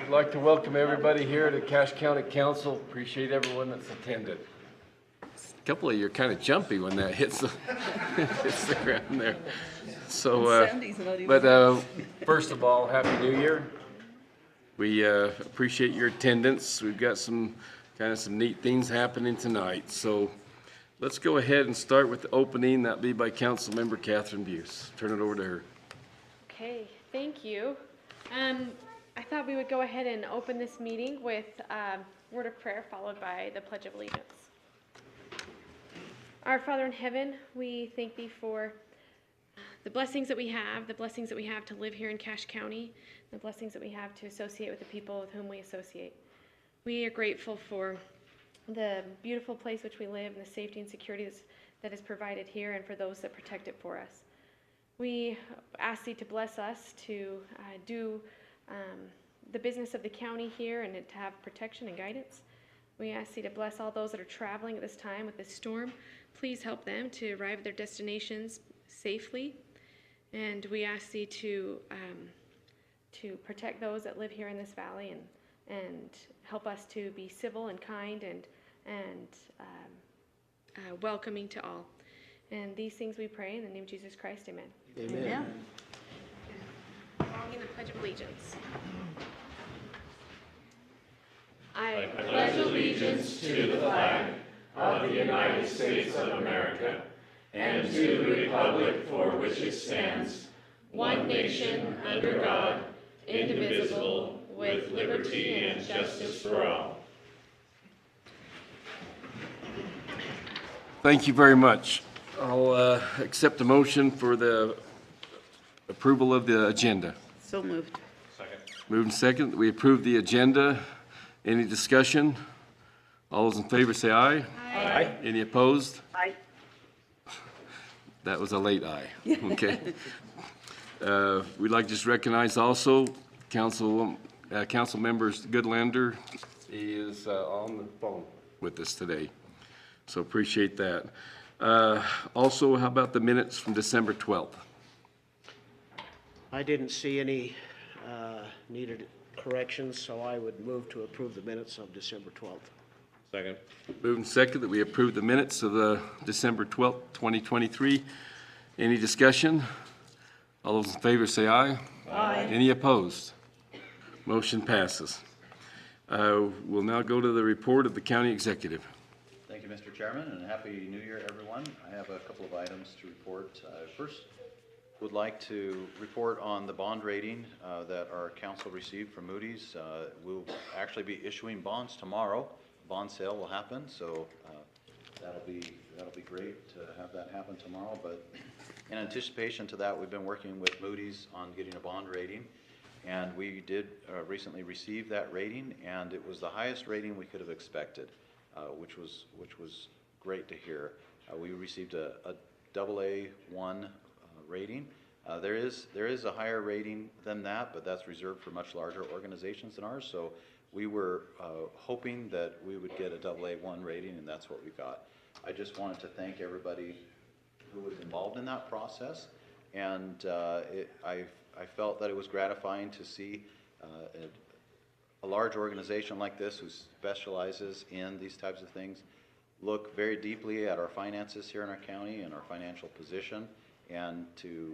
I'd like to welcome everybody here to Cache County Council. Appreciate everyone that's attended. A couple of you are kind of jumpy when that hits the, hits the ground there. So, first of all, Happy New Year. We appreciate your attendance. We've got some neat things happening tonight. So let's go ahead and start with the opening. That'll be by Councilmember Catherine Buse. Turn it over to her. Okay, thank you. I thought we would go ahead and open this meeting with a word of prayer followed by the Pledge of Allegiance. Our Father in heaven, we thank thee for the blessings that we have to live here in Cache County, the blessings that we have to associate with the people with whom we associate. We are grateful for the beautiful place which we live and the safety and security that is provided here and for those that protect it for us. We ask thee to bless us to do the business of the county here and to have protection and guidance. We ask thee to bless all those that are traveling at this time with this storm. Please help them to arrive at their destinations safely. And we ask thee to protect those that live here in this valley and help us to be civil and kind and welcoming to all. And these things we pray in the name of Jesus Christ, amen. Amen. Amen. In the Pledge of Allegiance. I pledge allegiance to the flag of the United States of America and to the republic for which it stands, one nation under God, indivisible, with liberty and justice for all. Thank you very much. I'll accept a motion for the approval of the agenda. So moved. Second. Moved and second, we approve the agenda. Any discussion? All those in favor say aye. Aye. Any opposed? Aye. That was a late aye. Okay. We'd like to just recognize also Council Members Goodlander. He is on the phone with us today, so appreciate that. Also, how about the minutes from December 12th? I didn't see any needed corrections, so I would move to approve the minutes of December 12th. Second. Moved and second that we approve the minutes of the December 12th, 2023. Any discussion? All those in favor say aye. Aye. Any opposed? Motion passes. We'll now go to the report of the county executive. Thank you, Mr. Chairman, and Happy New Year, everyone. I have a couple of items to report. First, would like to report on the bond rating that our council received from Moody's. We'll actually be issuing bonds tomorrow. Bond sale will happen, so that'll be great to have that happen tomorrow. But in anticipation to that, we've been working with Moody's on getting a bond rating, and we did recently receive that rating, and it was the highest rating we could have expected, which was great to hear. We received a AA1 rating. There is a higher rating than that, but that's reserved for much larger organizations than ours. So we were hoping that we would get a AA1 rating, and that's what we got. I just wanted to thank everybody who was involved in that process, and I felt that it was gratifying to see a large organization like this who specializes in these types of things look very deeply at our finances here in our county and our financial position, and to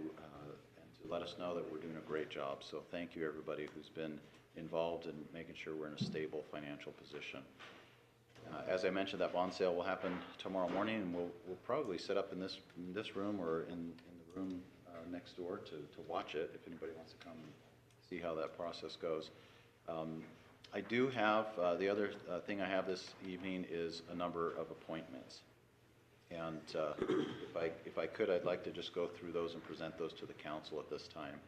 let us know that we're doing a great job. So thank you, everybody who's been involved in making sure we're in a stable financial position. As I mentioned, that bond sale will happen tomorrow morning, and we'll probably set up in this room or in the room next door to watch it if anybody wants to come and see how that process goes. I do have, the other thing I have this evening is a number of appointments. And if I could, I'd like to just go through those and present those to the council at this time.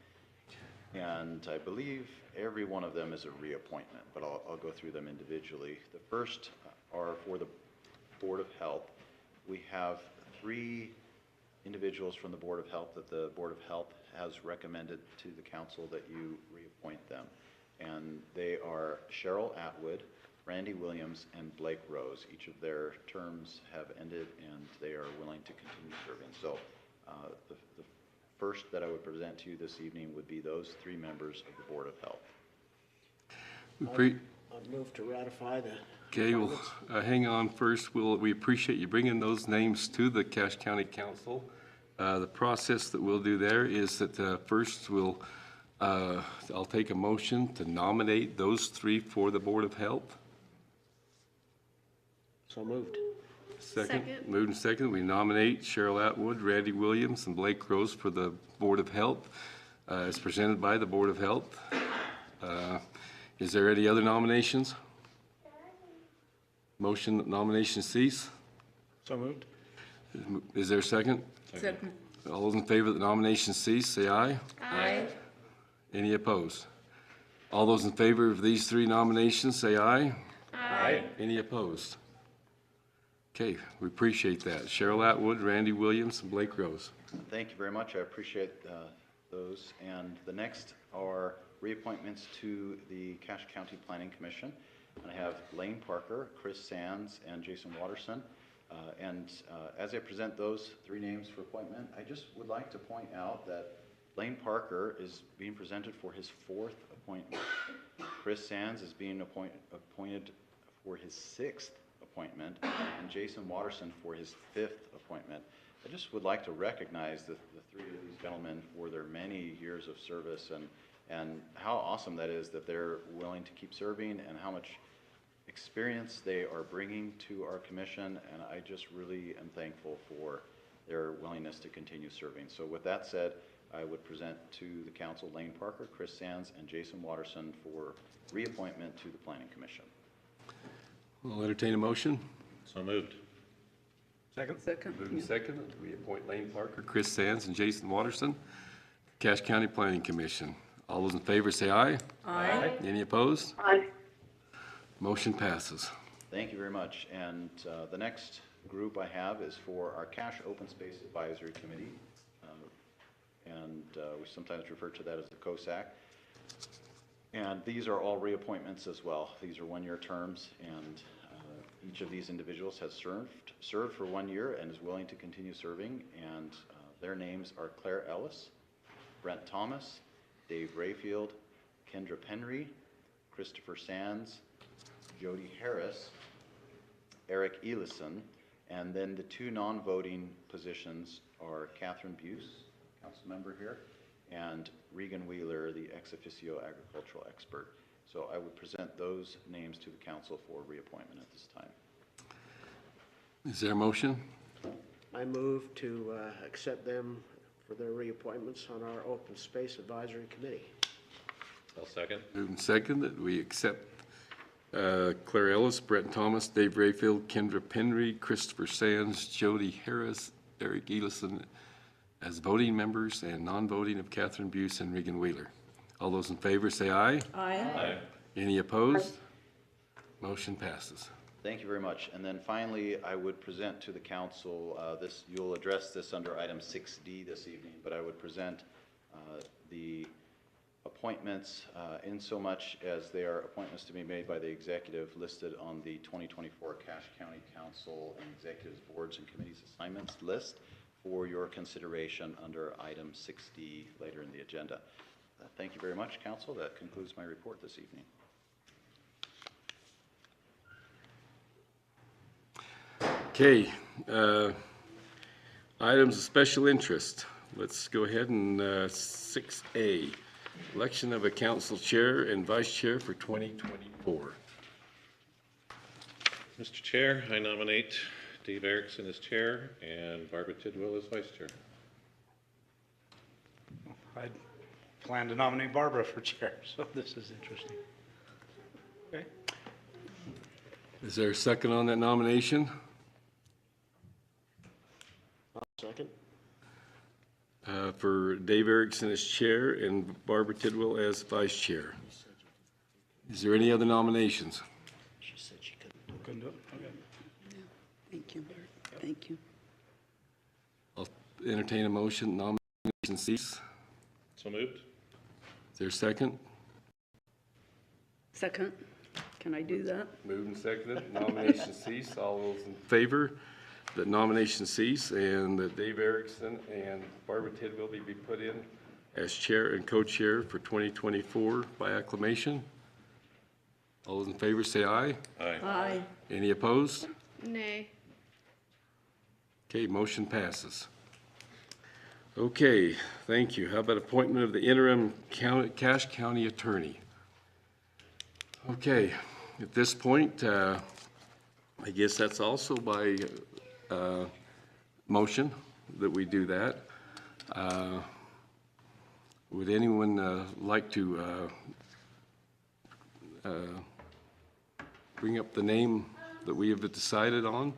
And I believe every one of them is a reappointment, but I'll go through them individually. The first are for the Board of Health. We have 3 individuals from the Board of Health that the Board of Health has recommended to the council that you reappoint them. And they are Cheryl Atwood, Randy Williams, and Blake Rose. Each of their terms have ended, and they are willing to continue serving. So the first that I would present to you this evening would be those 3 members of the Board of Health. I'd move to ratify the Okay, well, hang on first. We appreciate you bringing those names to the Cache County Council. The process that we'll do there is that first I'll take a motion to nominate those three for the Board of Health. So moved. Second. Moved and second. We nominate Cheryl Atwood, Randy Williams, and Blake Rose for the Board of Health, as presented by the Board of Health. Is there any other nominations? Motion that nominations cease. So moved. Is there a second? Second. All those in favor that the nominations cease, say aye. Aye. Any opposed? All those in favor of these three nominations, say aye. Aye. Any opposed? Okay, we appreciate that. Cheryl Atwood, Randy Williams, and Blake Rose. Thank you very much. I appreciate those. And the next are reappointments to the Cache County Planning Commission. And I have Lane Parker, Chris Sands, and Jason Watterson. As I present those three names for appointment, I just would like to point out that Lane Parker is being presented for his 4th appointment. Chris Sands is being appointed for his 6th appointment, and Jason Watterson for his 5th appointment. I just would like to recognize the three of these gentlemen for their many years of service and how awesome that is that they're willing to keep serving and how much experience they are bringing to our commission, and I just really am thankful for their willingness to continue serving. So with that said, I would present to the council Lane Parker, Chris Sands, and Jason Watterson for reappointment to the Planning Commission. I'll entertain a motion. So moved. Second. Moved and second. We appoint Lane Parker, Chris Sands, and Jason Watterson, Cache County Planning Commission. All those in favor say aye. Aye. Any opposed? Aye. Motion passes. Thank you very much. And the next group I have is for our Cache Open Space Advisory Committee. We sometimes refer to that as the COSAC. And these are all reappointments as well. These are one-year terms, and each of these individuals has served for 1 year and is willing to continue serving. And their names are Claire Ellis, Brent Thomas, Dave Rayfield, Kendra Penry, Christopher Sands, Jody Harris, Eric Elison, and then the two non-voting positions are Catherine Buse, council member here, and Regan Wheeler, the ex officio agricultural expert. So I would present those names to the council for reappointment at this time. Is there a motion? I move to accept them for their reappointments on our Open Space Advisory Committee. I'll second. Moved and second that we accept Claire Ellis, Brent Thomas, Dave Rayfield, Kendra Penry, Christopher Sands, Jody Harris, Eric Elison as voting members, and non-voting of Catherine Buse and Regan Wheeler. All those in favor say aye. Aye. Any opposed? Motion passes. Thank you very much. And then finally, I would present to the council, you'll address this under item 6D this evening, but I would present the appointments in so much as they are appointments to be made by the executive listed on the 2024 Cache County Council and Executives Boards and Committees assignments list for your consideration under item 6D later in the agenda. Thank you very much, council. That concludes my report this evening. Okay, items of special interest. Let's go ahead and 6A, election of a council chair and vice chair for 2024. Mr. Chair, I nominate Dave Erickson as chair and Barbara Tidwell as vice chair. I plan to nominate Barbara for chair, so this is interesting. Okay. Is there a second on that nomination? Second. For Dave Erickson as chair and Barbara Tidwell as vice chair. Is there any other nominations? She said she couldn't. Couldn't do it? Okay. Thank you, Bert. Thank you. I'll entertain a motion, nomination cease. So moved. Is there a second? Second. Can I do that? Moved and seconded, nomination cease. All those in favor that nomination cease and that Dave Erickson and Barbara Tidwell be put in as chair and co-chair for 2024 by acclamation? All those in favor say aye. Aye. Any opposed? Nay. Okay, motion passes. Okay, thank you. How about appointment of the interim Cache County Attorney? Okay, at this point, I guess that's also by motion that we do that. Would anyone like to bring up the name that we have decided on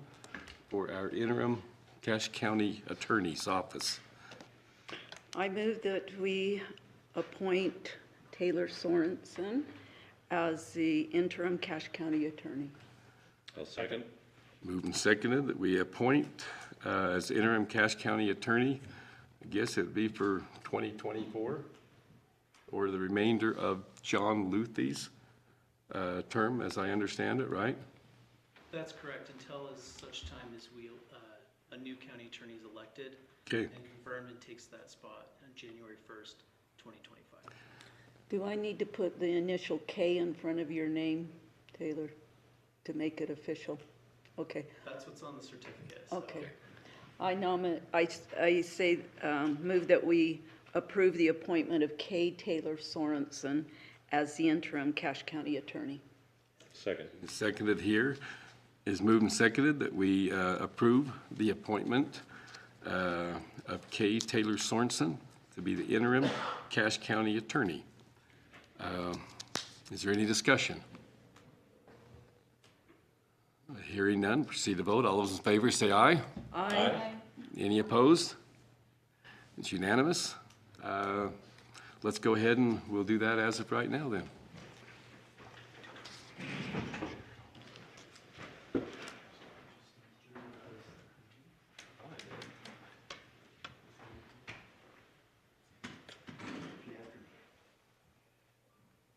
for our interim Cache County Attorney's Office? I move that we appoint Taylor Sorensen as the interim Cache County Attorney. I'll second. Moved and seconded that we appoint as interim Cache County Attorney. I guess it'd be for 2024 or the remainder of John Luthe's term, as I understand it, right? That's correct, until as such time as a new county attorney is elected Okay. and confirmed and takes that spot on January 1st, 2025. Do I need to put the initial K in front of your name, Taylor, to make it official? Okay, That's what's on the certificate. so- okay. I say, move that we approve the appointment of K. Taylor Sorensen as the interim Cache County Attorney. Second. Seconded here is moved and seconded that we approve the appointment of K. Taylor Sorensen to be the interim Cache County Attorney. Is there any discussion? Hearing none, proceed to vote. All those in favor say aye. Aye. Any opposed? It's unanimous. Let's go ahead and we'll do that as of right now then.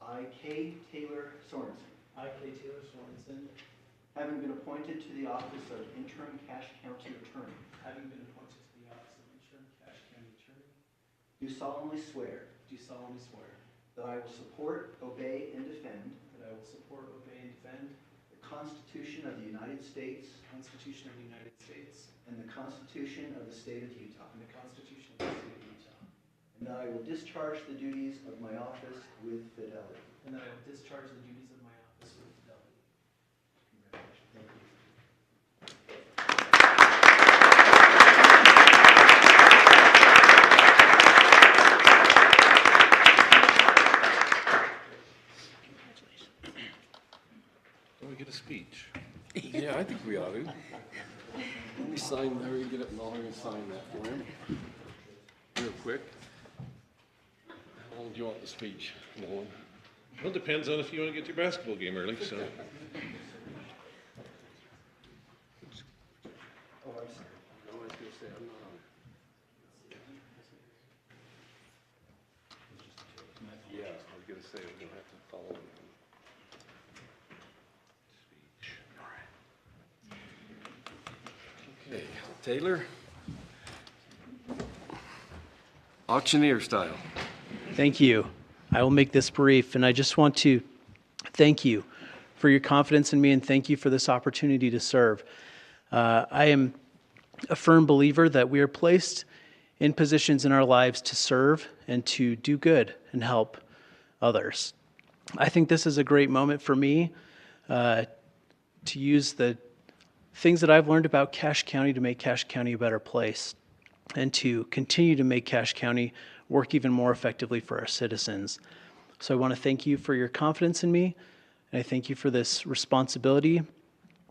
I, K. Taylor Sorensen, I, K. Taylor Sorensen, having been appointed to the office of interim Cache County Attorney, having been appointed to the office of interim Cache County Attorney, do solemnly swear do solemnly swear that I will support, obey, and defend that I will support, obey, and defend the Constitution of the United States the Constitution of the United States and the Constitution of the State of Utah, and the Constitution of the State of Utah, and that I will discharge the duties of my office with fidelity. and that I will discharge the duties of my office with fidelity. Thank you. Do we get a speech? Yeah, I think we ought to. Let me sign, hurry, get up and I'll hurry and sign that for him. Real quick. How long do you want the speech, Nolan? Well, it depends on if you want to get to your basketball game early, so. Oh, I'm sorry. No, I was gonna say, I'm not on. Yeah, I was gonna say, we're gonna have to follow. Okay, Taylor? Auctioneer style. Thank you. I will make this brief, and I just want to thank you for your confidence in me and thank you for this opportunity to serve. I am a firm believer that we are placed in positions in our lives to serve and to do good and help others. I think this is a great moment for me to use the things that I've learned about Cache County to make Cache County a better place and to continue to make Cache County work even more effectively for our citizens. So I want to thank you for your confidence in me, and I thank you for this responsibility.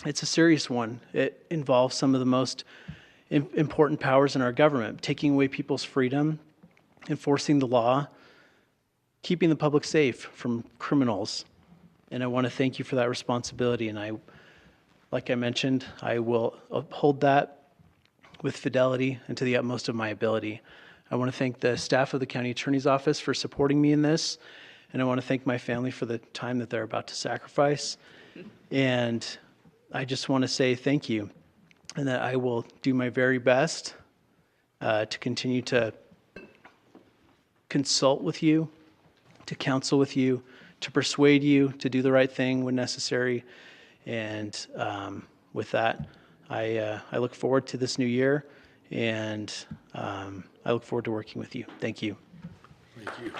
It's a serious one. It involves some of the most important powers in our government, taking away people's freedom, enforcing the law, keeping the public safe from criminals. And I want to thank you for that responsibility. And like I mentioned, I will uphold that with fidelity and to the utmost of my ability. I want to thank the staff of the County Attorney's Office for supporting me in this. And I want to thank my family for the time that they're about to sacrifice. And I just want to say thank you, and that I will do my very best to continue to consult with you, to counsel with you, to persuade you to do the right thing when necessary. And with that, I look forward to this new year, and I look forward to working with you. Thank you. Thank you.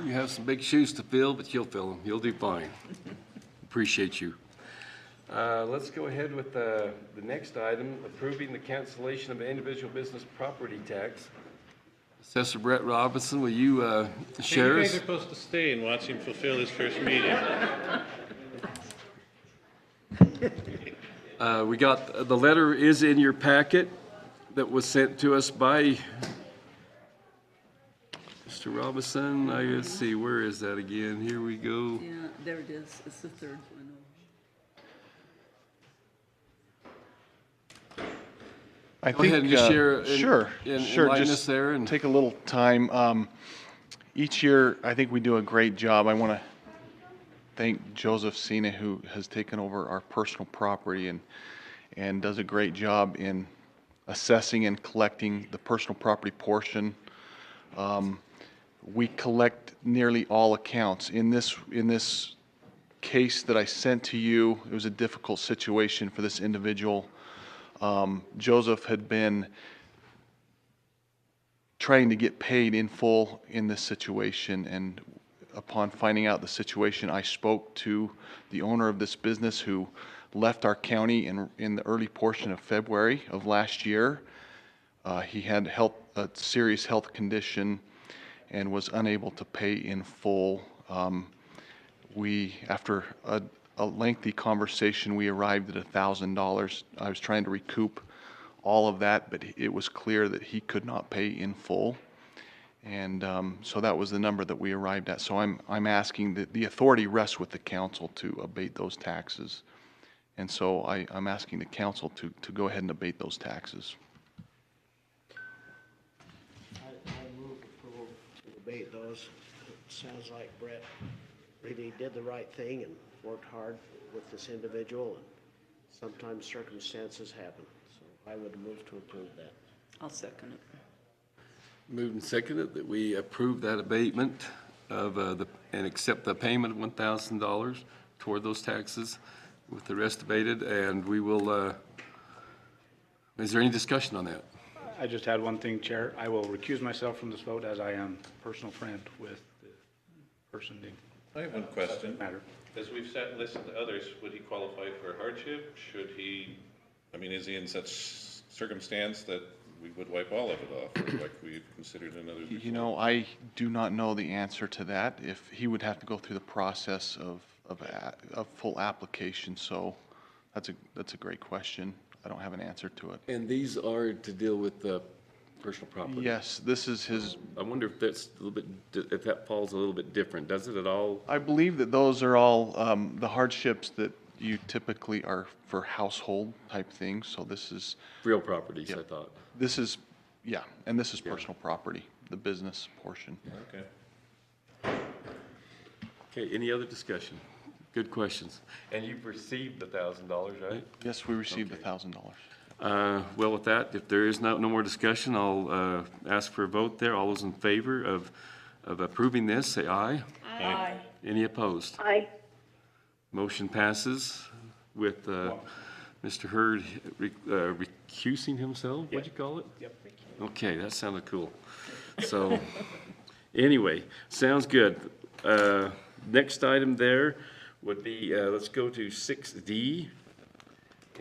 You have some big shoes to fill, but you'll fill them. You'll do fine. Appreciate you. Let's go ahead with the next item, approving the cancellation of individual business property tax. Assessor Brett Robinson, will you share You us? guys are supposed to stay and watch him fulfill his first meeting. We got, the letter is in your packet that was sent to us by Mr. Robinson. Let's see, where is that again? Here we go. Yeah, there it is. It's the third one. I Go ahead and just share and- Sure, and sure. enlighten us Just there and- take a little time. Each year, I think we do a great job. I want to thank Joseph Cena, who has taken over our personal property and does a great job in assessing and collecting the personal property portion. We collect nearly all accounts. In this case that I sent to you, it was a difficult situation for this individual. Joseph had been trying to get paid in full in this situation, and upon finding out the situation, I spoke to the owner of this business who left our county in the early portion of February of last year. He had a serious health condition and was unable to pay in full. After a lengthy conversation, we arrived at $1,000. I was trying to recoup all of that, but it was clear that he could not pay in full. And so that was the number that we arrived at. So I'm asking that the authority rests with the council to abate those taxes. And so I'm asking the council to go ahead and abate those taxes. I move approval to abate those. It sounds like Brett really did the right thing and worked hard with this individual, and sometimes circumstances happen. So I would move to approve that. I'll second it. Moved and seconded that we approve that abatement of and accept the payment of $1,000 toward those taxes with the rest abated, and we will, is there any discussion on that? I just had one thing, Chair. I will recuse myself from this vote as I am a personal friend with the person named I have one question. matter. As we've sat and listened to others, would he qualify for hardship? Should he, I mean, is he in such circumstance that we would wipe all of it off, or like we've considered in others before? You know, I do not know the answer to that. If he would have to go through the process of full application, so that's a great question. I don't have an answer to it. And these are to deal with the personal property? Yes, this is his. I wonder if that's a little bit, if that falls a little bit different. Does it at all? I believe that those are all the hardships that you typically are for household type things. So this is Real properties, I Yep. thought. this is yeah, and this is personal property, the business portion. Okay. Okay, any other discussion? Good questions. And you've received the $1,000, right? Yes, we received $1,000. Well, with that, if there is no more discussion, I'll ask for a vote there. All those in favor of approving this, say aye. Aye. Any opposed? Aye. Motion passes with Mr. Hurd recusing himself, what'd you call it? Yep. Okay, that sounded cool. So, anyway, sounds good. Next item there would be, let's go to 6D.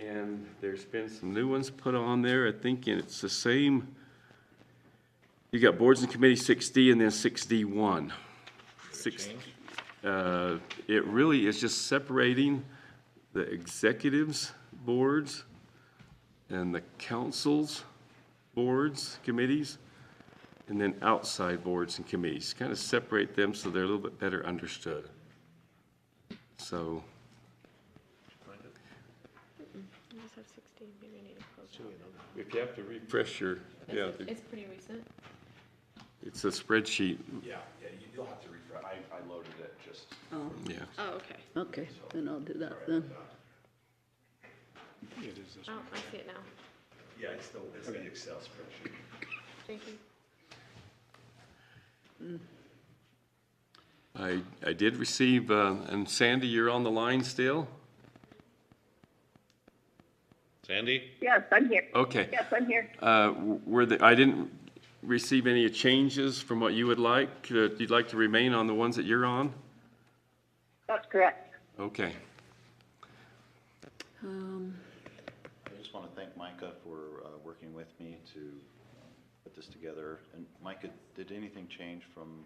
And there's been some new ones put on there. I think it's the same. You got boards and committees 6D and then 6D1. It really is just separating the executives boards and the council's boards, committees, and then outside boards and committees. Kind of separate them so they're a little bit better understood. So, I just have 16, maybe I need to close it. if you have to refresh your, yeah, It's pretty recent. it's a spreadsheet, Yeah, you'll have to refresh. I loaded it just. Oh, yeah. Oh, okay. okay, then I'll do that then. It is this Oh, one. I see it now. Yeah, it's the Excel spreadsheet. Thank you. I did receive, and Sandy, you're on the line still? Sandy? Yes, I'm here. Okay. Yes, I'm here. I didn't receive any changes from what you would like, that you'd like to remain on the ones that you're on? That's correct. Okay. I just want to thank Micah for working with me to put this together. And Micah, did anything change from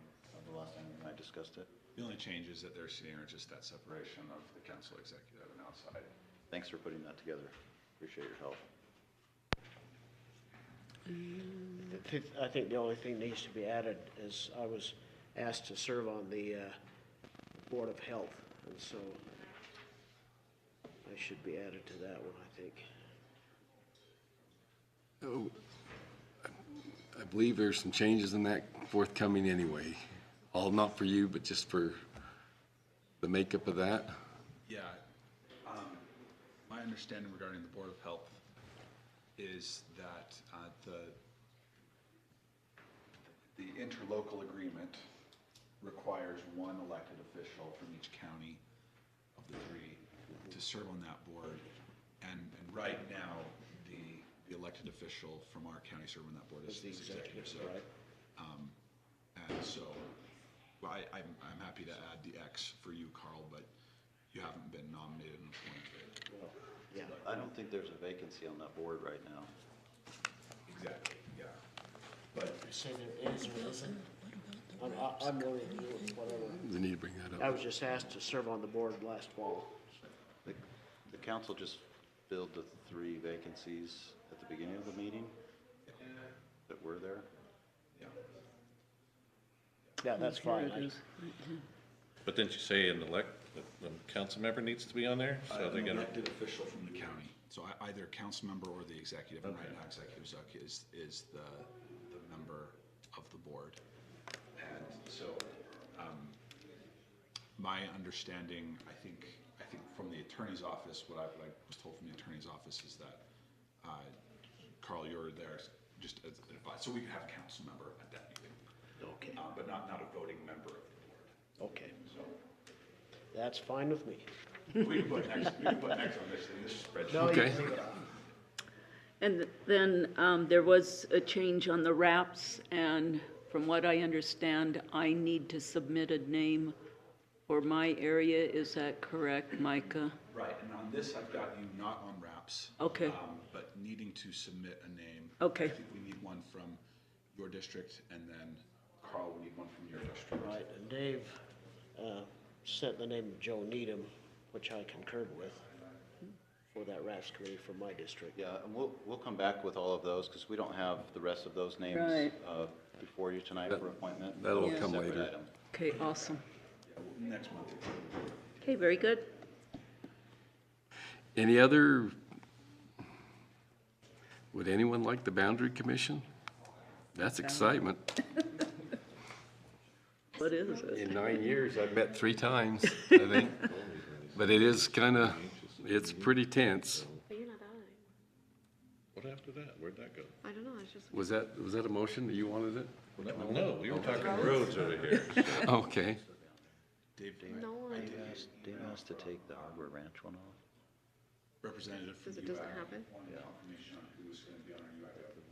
the last time you and I discussed it? The only changes that they're seeing are just that separation of the council executive and outside. Thanks for putting that together. Appreciate your help. I think the only thing needs to be added is I was asked to serve on the Board of Health, and so I should be added to that one, I think. Oh, I believe there's some changes in that forthcoming anyway. All not for you, but just for the makeup of that. Yeah. My understanding regarding the Board of Health is that the interlocal agreement requires one elected official from each county of the three to serve on that board. And right now, the elected official from our county serving on that board is the executive. So, right? And so, well, I'm happy to add the X for you, Carl, but you haven't been nominated and appointed. Well, yeah. I don't think there's a vacancy on that board right now. Exactly, yeah. But Say there is or isn't? I'm willing to do whatever. We need to bring that I up. was just asked to serve on the board last fall. The council just filled the 3 vacancies at the beginning of the meeting that were there. Yeah, that's fine. But didn't you say an council member needs to be on there? So they're an gonna, elected official from the county. So either a council member or the executive, and right now Executive Zuck is the member of the board. And so, my understanding, I think from the attorney's office, what I was told from the attorney's office is that, Carl, you're there just as an advisor, so we could have a council member at that meeting. Okay, But not a voting member of the board. okay. So, That's fine with me. we can put next on this spreadsheet. No, you Okay. can leave it on. And then there was a change on the wraps, and from what I understand, I need to submit a name for my area. Is that correct, Micah? Right, and on this, I've got you not on wraps. Okay. But needing to submit a name. Okay. I think we need one from your district, and then Carl, we need one from your district. Right, and Dave sent the name of Joe Needham, which I concurred with, for that RAFs committee for my district. Yeah, and we'll come back with all of those because we don't have the rest of those names Right. before you tonight for appointment. That'll Those are come separate later. items. Okay, awesome. Next month. Okay, very good. Any other, would anyone like the Boundary Commission? That's excitement. What is it? In 9 years, I've met 3 times, I think. But it is it's pretty tense. But you're not dying. what after that? Where'd that go? I don't know, it's just. Was that a motion that you wanted it? No, we were talking roads over here. Okay. No one, Dave asked to take the Hardware Ranch one off. Representative from because it you. doesn't happen.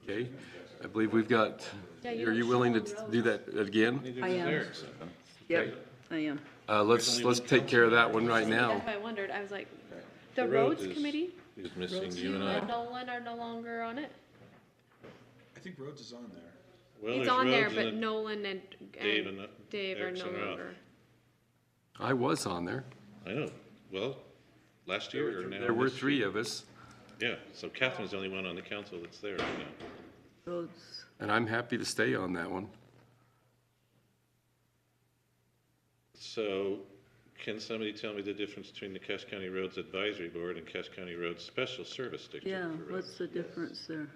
Okay. I believe we've got, Yeah, are you don't you willing to show do that again? I am. Yep, I am. Let's take care of that one right now. That's why I wondered, I was like, the The roads roads is- committee, Is missing you you and and I. Nolan are no longer on it? I think Rhodes is on there. Well, It's there's on there, roads but and Nolan and Dave and Dave are Erickson no are off. longer. I was on there. I know. Well, last year or now. There were this 3 year. of us, Yeah, so Catherine's the only one on the council that's there right now. Roads. and I'm happy to stay on that one. So can somebody tell me the difference between the Cache County Roads Advisory Board and Cache County Roads Special Service District? Yeah, for roads? what's the difference there?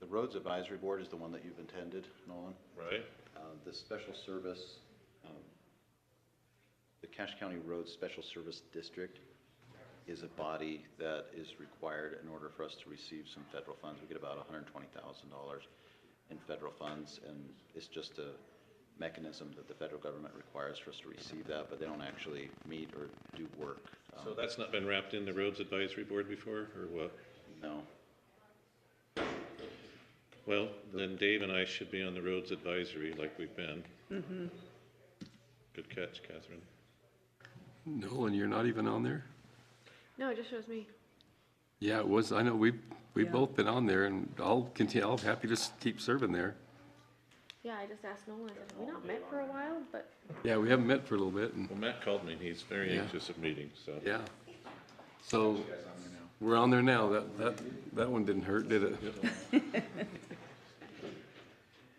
The Roads Advisory Board is the one that you've attended, Nolan. Right? The Special Service, the Cache County Roads Special Service District is a body that is required in order for us to receive some federal funds. We get about $120,000 in federal funds, and it's just a mechanism that the federal government requires for us to receive that, but they don't actually meet or do work. So that's not been wrapped in the Roads Advisory Board before, or what? No. Well, then Dave and I should be on the Roads Advisory like we've been. Good catch, Catherine. Nolan, you're not even on there? No, it just shows me. Yeah, it was, I know, we've both been on there, and I'll continue, I'm happy to keep serving there. Yeah, I just asked Nolan, I said, have we not met for a while? But Yeah, we haven't met for a little bit, and, Well, Matt called me, and he's very Yeah. anxious of meeting, so. yeah. So, we're on there now, that one didn't hurt, did it?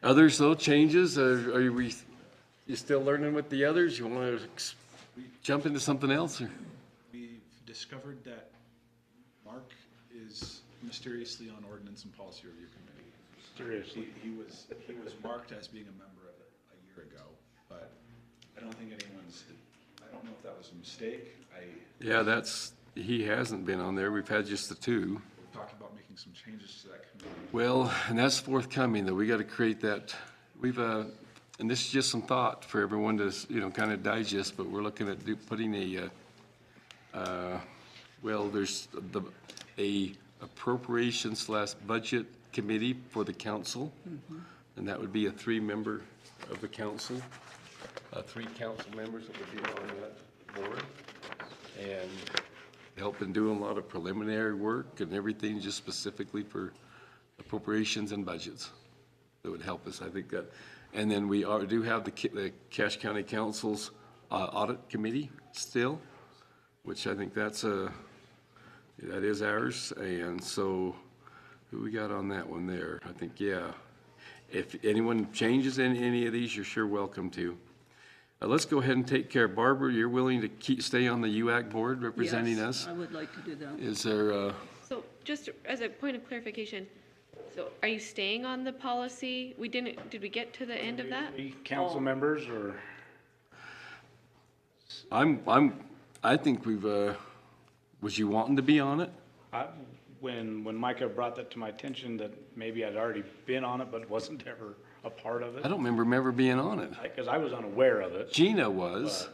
Others, though, changes, you still learning with the others? You wanna jump into something else, or? We've discovered that Mark is mysteriously on Ordinance and Policy Review Committee. Seriously. He was marked as being a member of it a year ago, but I don't think I don't know if that was a mistake. Yeah, he hasn't been on there, we've had just the two. We've talked about making some changes to that committee. Well, and that's forthcoming, though, we gotta create that, and this is just some thought for everyone to, kind of digest, but we're looking at putting there's a appropriation/budget committee for the council, and that would be a 3-member of the council, 3 council members that would be on that board, and helping doing a lot of preliminary work and everything just specifically for appropriations and budgets. That would help us, I think that. And then we do have the Cache County Council's audit committee still, which I think that is ours. And so who we got on that one there? I think, yeah. If anyone changes in any of these, you're sure welcome to. Let's go ahead and take care. Barbara, you're willing to stay on the UAC board representing us? Yes, I would like to do that. Is there, So just as a point of clarification, so are you staying on the policy? Did we get to the end of that? Council members, or? I think was you wanting to be on it? When Micah brought that to my attention, that maybe I'd already been on it, but wasn't ever a part of it. I don't remember ever being on it. Because I was unaware of it. Gina was.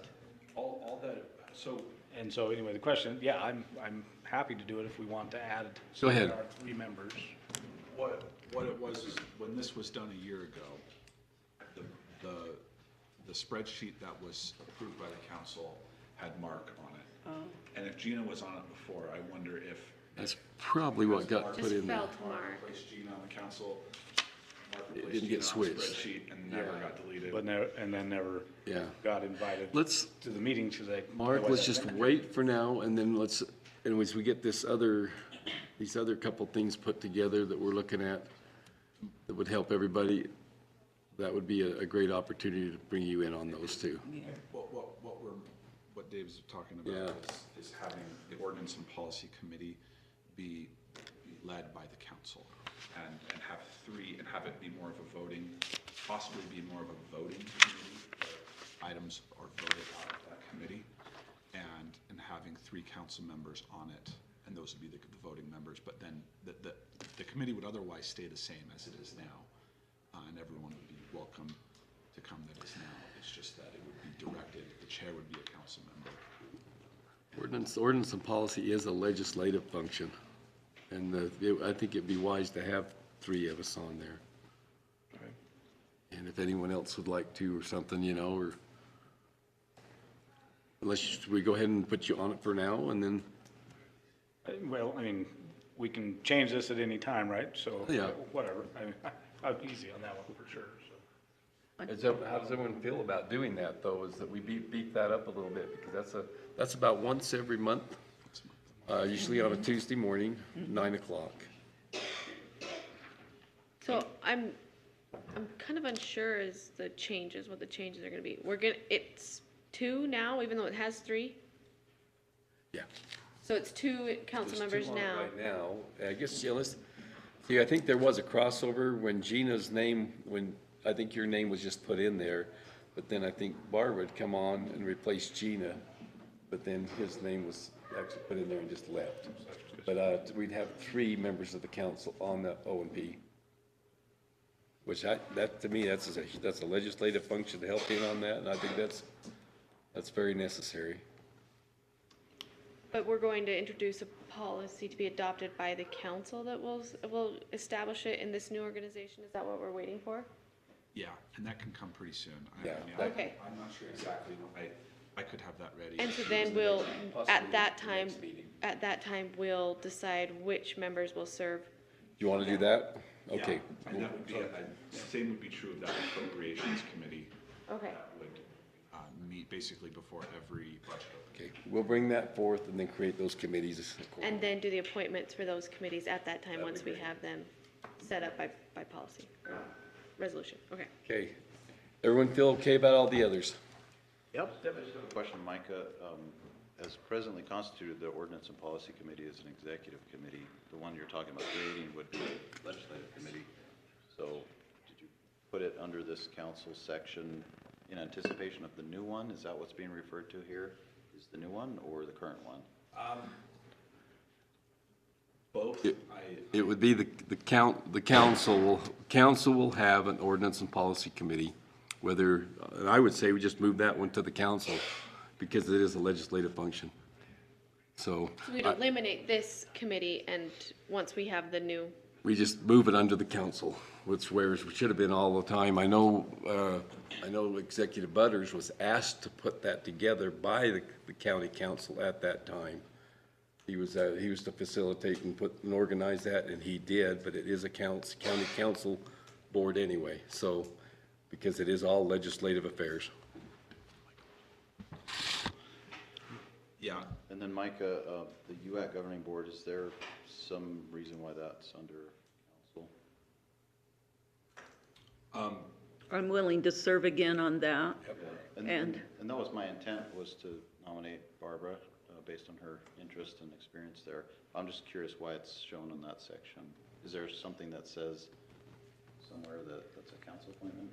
but- All that, so And so anyway, the question, yeah, I'm happy to do it if we want to add. Go ahead. Our 3 members. what it was is when this was done a year ago, the spreadsheet that was approved by the council had Mark on it. And if Gina was on it before, I wonder if. That's probably what got put Just in there. felt Mark. Replaced Gina on the council. Mark It replaced didn't get Gina on the switched. spreadsheet and never got deleted. But and then never Yeah. got invited Let's, to the meeting because Mark, let's just wait for now, and then and as we get these other couple things put together that we're looking at, that would help everybody, that would be a great opportunity to bring you in on those too. What Dave's talking about is having the Ordinance and Policy Committee be led by the council and have 3, and have it be more of a voting, possibly be more of a voting committee, where items are voted out of that committee, and having 3 council members on it, and those would be the voting members, but then the committee would otherwise stay the same as it is now, and everyone would be welcome to come that is now. It's just that it would be directed, the chair would be a council member. Ordinance and policy is a legislative function, and I think it'd be wise to have 3 of us on there. And if anyone else would like to or something, or unless we go ahead and put you on it for now, and then, Well, I mean, we can change this at any time, right? So, Yeah. whatever. I mean, I'm easy on that one for sure, so. how does everyone feel about doing that, though, is that we beef that up a little bit, because that's about once every month, usually on a Tuesday morning, 9 o'clock. So I'm kind of unsure what the changes are gonna be. It's 2 now, even though it has 3? Yeah. So it's 2 council members now. Right now, I guess, I think there was a crossover when I think your name was just put in there, but then I think Barbara had come on and replaced Gina, but then his name was actually put in there and just left. But we'd have 3 members of the council on the O and P. Which that to me, that's a legislative function to help in on that, and I think that's very necessary. But we're going to introduce a policy to be adopted by the council that will establish it in this new organization. Is that what we're waiting for? Yeah, and that can come pretty soon. Yeah. Okay. I'm not sure exactly. I could have that ready. And so then we'll, at that time, we'll decide which members will serve. You want to do that? Okay. Yeah, and that would be, same would be true of that appropriations committee. Okay. That would meet basically before every budget. Okay, we'll bring that forth and then create those committees. And then do the appointments for those committees at that time, once we have them set up by policy, or resolution. Okay. Okay. Everyone feel okay about all the others? Yep. Question, Micah. As presently constituted, the Ordinance and Policy Committee is an executive committee. The one you're talking about creating would be a legislative committee. So did you put it under this council section in anticipation of the new one? Is that what's being referred to here? Is the new one or the current one? Both. It would be the council will have an Ordinance and Policy Committee. Whether, and I would say we just move that one to the council because it is a legislative function. So We'd eliminate this committee, and once we have the new. we just move it under the council, which should have been all the time. I know Executive Butters was asked to put that together by the county council at that time. He was to facilitate and organize that, and he did, but it is a county council board anyway, so, because it is all legislative affairs. Yeah. And then Micah, the UAC Governing Board, is there some reason why that's under council? I'm willing to serve again on that. And that was my intent, was to nominate Barbara based on her interest and experience there. I'm just curious why it's shown in that section. Is there something that says somewhere that's a council appointment?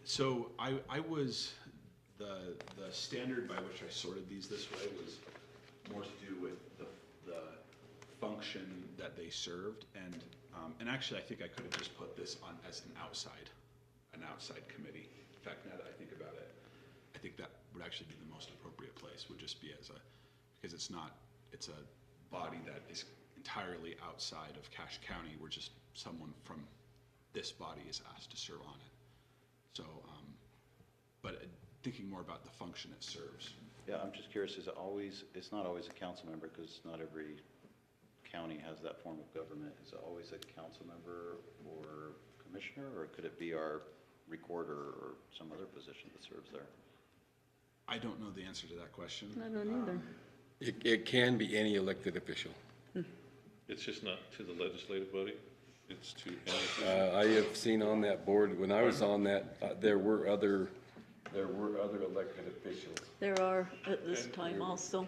So I was, the standard by which I sorted these this way was more to do with the function that they served, and actually I think I could have just put this on as an outside committee. In fact, now that I think about it, I think that would actually be the most appropriate place, would just be because it's a body that is entirely outside of Cache County, where just someone from this body is asked to serve on it. So, but thinking more about the function it serves. Yeah, I'm just curious, it's not always a council member, because not every county has that form of government. Is it always a council member or commissioner, or could it be our recorder or some other position that serves there? I don't know the answer to that question. I don't either. It can be any elected official. It's just not to the legislative body, it's to any. I have seen on that board, when I was on that, there were other elected officials. There are at this time also.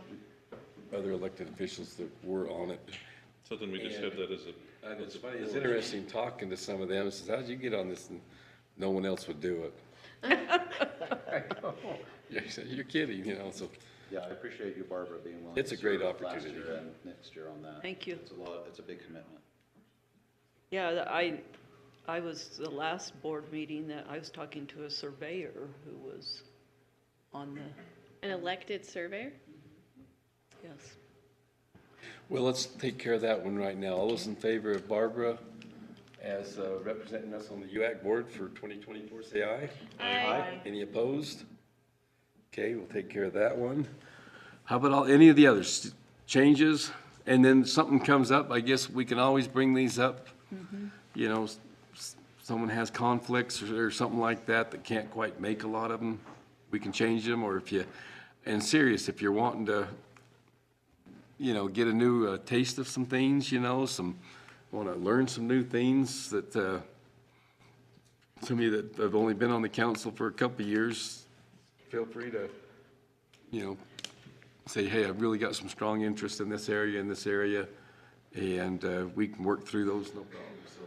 Other elected officials that were on it. So then we just have that as a. It's funny, it's interesting talking to some of them. It says, how'd you get on this? And no one else would do it. You're kidding, so. Yeah, I appreciate you, Barbara, being willing. It's to a great serve last opportunity. year and next year on that. Thank you. It's a big commitment. Yeah, I was the last board meeting that I was talking to a surveyor who was on the, An elected surveyor? yes. Well, let's take care of that one right now. All those in favor of Barbara as representing us on the UAC board for 2024, say aye. Aye. Any opposed? Okay, we'll take care of that one. How about any of the others? Changes? And then something comes up, I guess we can always bring these up. Someone has conflicts or something like that can't quite make a lot of them, we can change them. Or if if you're wanting to, get a new taste of some things, want to learn some new things that, some of you that have only been on the council for a couple of years, feel free to, say, hey, I've really got some strong interest in this area, and we can work through those, no problem. So.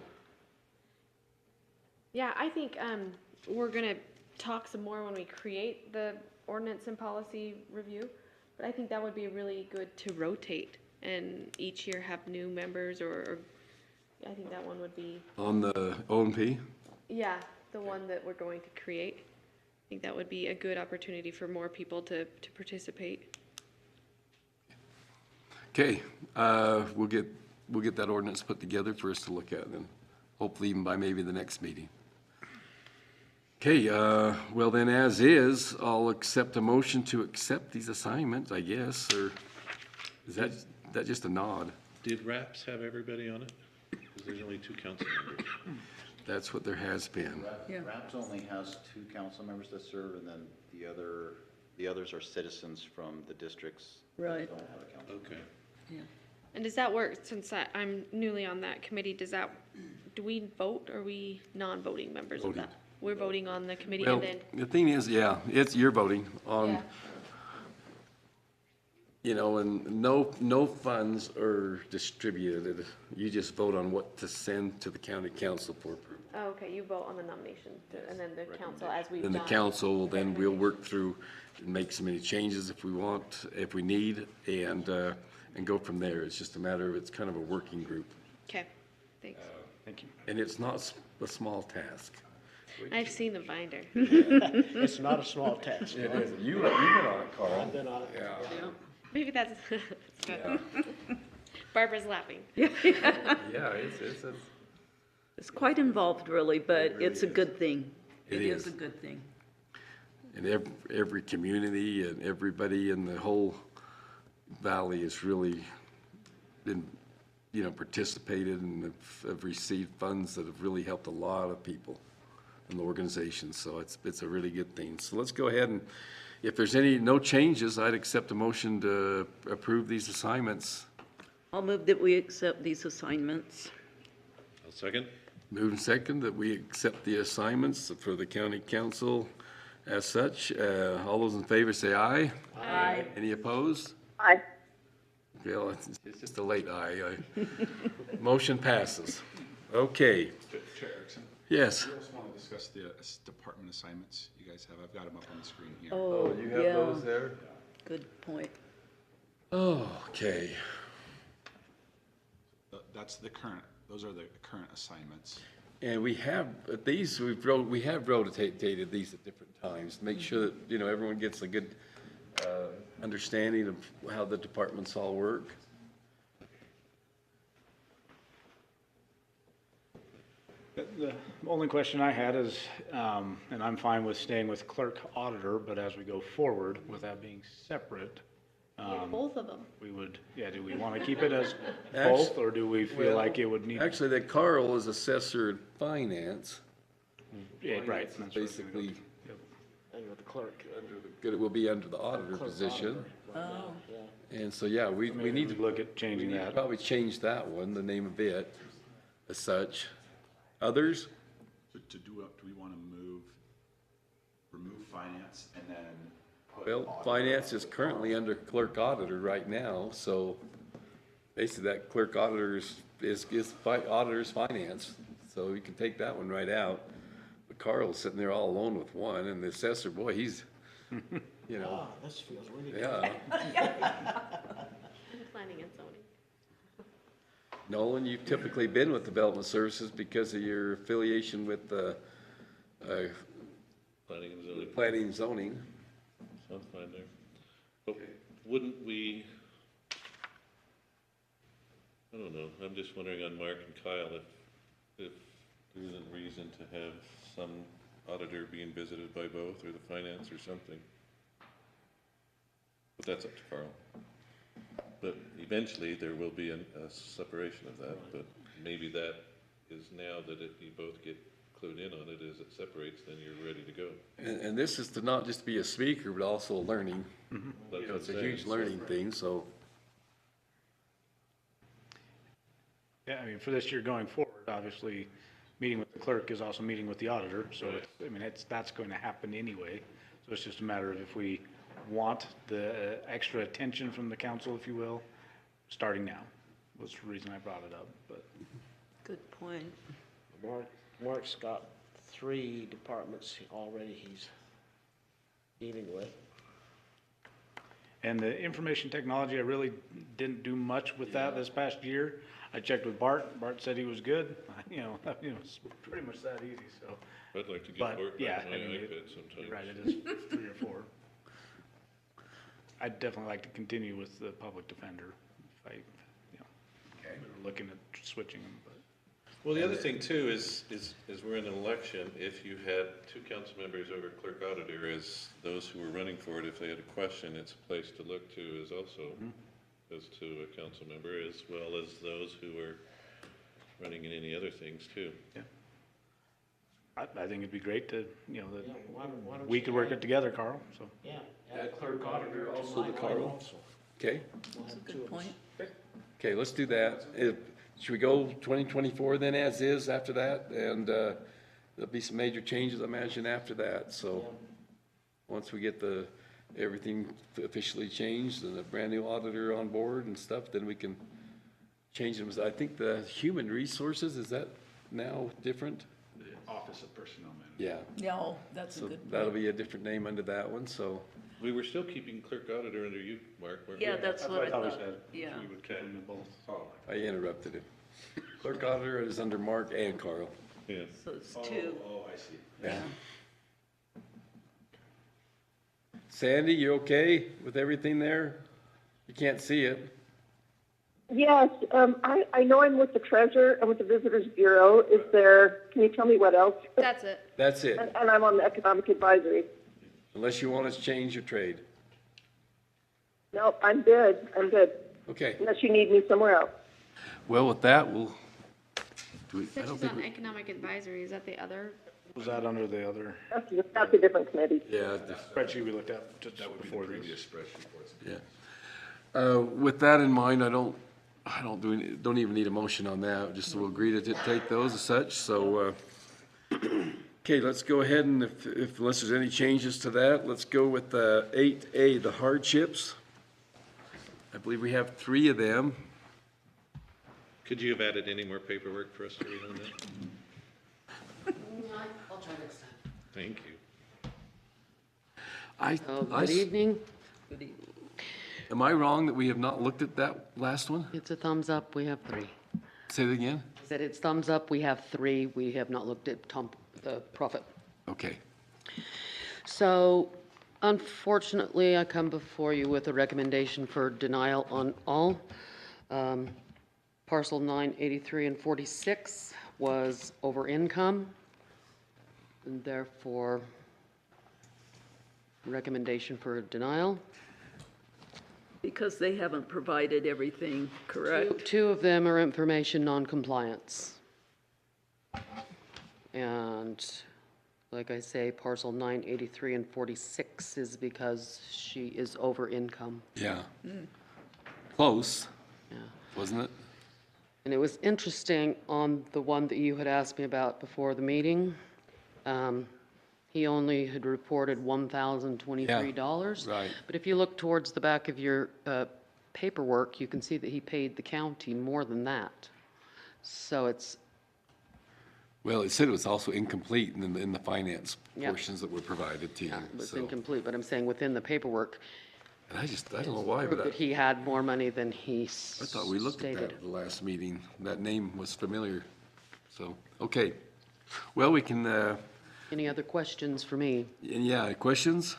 Yeah, I think we're going to talk some more when we create the ordinance and policy review. But I think that would be really good to rotate and each year have new members or I think that one would be, On the OMP? yeah, the one that we're going to create. I think that would be a good opportunity for more people to participate. Okay, we'll get that ordinance put together for us to look at, and hopefully even by maybe the next meeting. Okay, well then, as is, I'll accept a motion to accept these assignments, I guess, or is that just a nod? Did RAPS have everybody on it? Because there's only 2 council members. That's what there has been. Yeah. RAPS only has 2 council members that serve, and then the others are citizens from the districts. that Right. Don't have a council. Okay. Yeah. And does that work, since I'm newly on that committee, do we vote or are we non-voting members of Voting. that? We're voting on the committee Well, and then, the thing is, yeah, you're voting on, yeah, you know, and no funds are distributed. You just vote on what to send to the county council for approval. oh, okay, you vote on the nomination and then the council as we've Then done. the council, will then we'll work through and make so many changes if we want, if we need, and go from there. It's just a matter of, it's kind of a working group. Okay, thanks. Thank you. And it's not a small task. I've seen the binder. It's not a small task. It is. You've been on it, Carl. I've been on it. Yeah. Maybe that's, Barbara's laughing. Yeah, it's It's quite involved, really, but really it's a is. good thing. It It is a is. good thing. and every community and everybody in the whole valley has really been, you know, participated and have received funds that have really helped a lot of people and organizations. So it's a really good thing. So let's go ahead and, if there's no changes, I'd accept a motion to approve these assignments. I'll move that we accept these assignments. I'll second. Move and second that we accept the assignments for the county council as such. All those in favor say aye. Aye. Any opposed? Aye. Well, it's just a late aye. Motion passes. Okay, Chair Erickson, yes. we also want to discuss the department assignments you guys have. I've got them up on the screen here. Oh, You have yeah, those there? good point. Okay. That's the current, those are the current assignments. And we have, we have rotated these at different times, to make sure that, you know, everyone gets a good understanding of how the departments all work. The only question I had is, and I'm fine with staying with clerk auditor, but as we go forward with that being separate, Both of them. we would, yeah, do we want to keep it as Actu- both, or do we feel like it would need? Actually, that Carl is assessor in finance. Yeah, right. that's where it's gonna go. Basically, Yep. Under the clerk. it will be under the auditor Clerk position. auditor. Oh. Yeah. And so, yeah, we Maybe need we to look at changing that. probably change that one, the name of it, as such. Others? Do we want to remove finance and then put Well, auditor? finance is currently under clerk auditor right now, so basically that clerk auditor is auditor's finance, so you can take that one right out. But Carl's sitting there all alone with one, and the assessor, boy, he's, you know, Ah, this feels really good. yeah. I'm planning and zoning. Nolan, you've typically been with Development Services because of your affiliation with Planning and zoning. planning and zoning. Sounds fine there. But wouldn't we, I don't know, I'm just wondering on Mark and Kyle if there isn't reason to have some auditor being visited by both or the finance or something. But that's up to Carl. But eventually there will be a separation of that, but maybe that is now that you both get clued in on it, as it separates, then you're ready to go. And this is to not just be a speaker, but also learning. That's You know, what it's a I'm saying, huge so- learning thing, so. Yeah, I mean, for this year going forward, obviously, meeting with the clerk is also meeting with the auditor, so it's, I mean, that's going to happen anyway. So it's just a matter of if we want the extra attention from the council, if you will, starting now. Was the reason I brought it up, but. Good point. Mark's got 3 departments already he's dealing with. And the information technology, I really didn't do much with that this past year. I checked with Bart. Bart said he was good. It's pretty much that easy, so. I'd like to get But, Bart yeah, back on I my mean, iPad sometimes. right, it is 3 or 4. I'd definitely like to continue with the public defender if I, we were looking at switching them, but. Well, the other thing too is we're in an election. If you had 2 council members over clerk auditor as those who were running for it, if they had a question, it's a place to look to as also as to a council member, as well as those who are running in any other things too. Yeah. I think it'd be great to, that why don't we you could work add- it together, Carl, so. Yeah, add clerk auditor also the Carl. Okay, That's a good point. okay, let's do that. Should we go 2024 then as is after that? And there'll be some major changes, I imagine, after that. So once we get everything officially changed and a brand new auditor on board and stuff, then we can change them. I think the human resources, is that now different? The Office of Personnel Management. Yeah. No, that's a So good that'll point. be a different name under that one, so. We were still keeping clerk auditor under you, Mark, weren't we? Yeah, that's what I thought we thought, said. yeah. We would keep them in both. I interrupted him. Clerk auditor is under Mark and Carl. Yeah. So it's 2. Oh, I see. Yeah. Sandy, you okay with everything there? You can't see it. Yes, I know I'm with the treasurer and with the Visitors Bureau. Can you tell me what else? That's it. That's it, And I'm on the Economic Advisory. unless you want us to change your trade. No, I'm good. Okay, Unless you need me somewhere else. well, with that, I Since don't she's think, on economic advisory, is that the other? Was that under the other That's a different committee. yeah, spreadsheet we looked at just That would be the before this? previous spreadsheet for us. yeah. With that in mind, I don't even need a motion on that, just we'll agree to take those as such, so, okay, let's go ahead and unless there's any changes to that, let's go with 8A, the hardships. I believe we have 3 of them. Could you have added any more paperwork for us to read on that? I'll try next time. Thank you. Good evening. Am I wrong that we have not looked at that last one? It's a thumbs up. We have 3. Say it again? I said it's thumbs up. We have 3. We have not looked at the profit. Okay. So unfortunately, I come before you with a recommendation for denial on all. Parcel 983 and 46 was over income, and therefore recommendation for denial. Because they haven't provided everything, correct? 2 of them are information non-compliance. And like I say, parcel 983 and 46 is because she is over income. Yeah. Close, Yeah. wasn't it? And it was interesting on the one that you had asked me about before the meeting. He only had reported $1,023. right. But if you look towards the back of your paperwork, you can see that he paid the county more than that. So it's, Well, it said it was also incomplete in the finance Yeah. portions that were provided to you. yeah, it was So, incomplete, but I'm saying within the paperwork, and I don't know why, but that he had more money than he I thought we looked at that stated. at the last meeting. That name was familiar. So, okay. Well, we can, Any other questions for me? yeah, questions?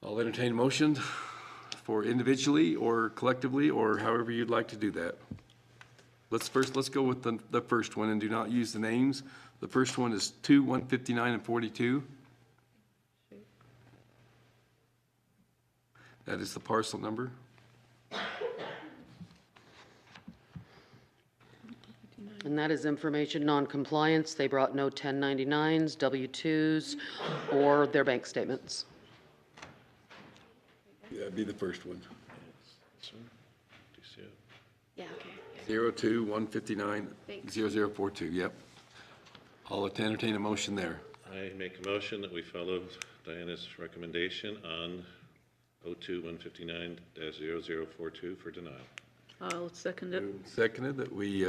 I'll entertain a motion for individually or collectively, or however you'd like to do that. Let's go with the first one and do not use the names. The first one is 159 and 42. That is the parcel number. And that is information non-compliance. They brought no 1099s, W-2s, or their bank statements. Yeah, that'd be the first one. Do you see it? Yeah, okay. 02-159 Thanks. 0042, yep. I'll entertain a motion there. I make a motion that we follow Diana's recommendation on 02-159-0042 for denial. I'll second it. Seconded that we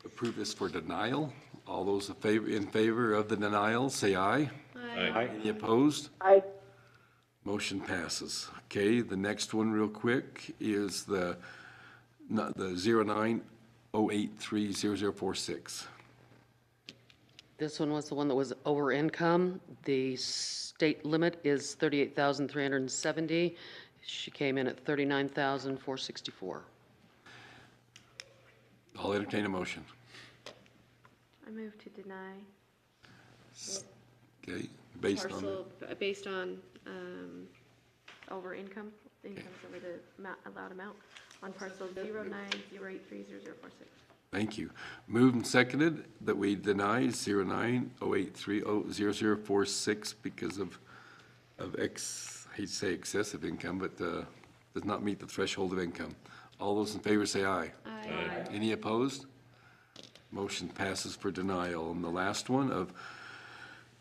approve this for denial. All those in favor of the denial, say aye. Aye. Any opposed? Aye. Motion passes. Okay, the next one real quick is the 09-083-0046. This one was the one that was over income. The state limit is 38,370. She came in at 39,464. I'll entertain a motion. I move to deny. Okay, based on, Parcel, based on, over incomes over the allowed amount on parcel 09-083-0046. thank you. Moved and seconded that we deny 09-083-0046 because of I hate to say excessive income, but does not meet the threshold of income. All those in favor say aye. Aye. Any opposed? Motion passes for denial. And the last one of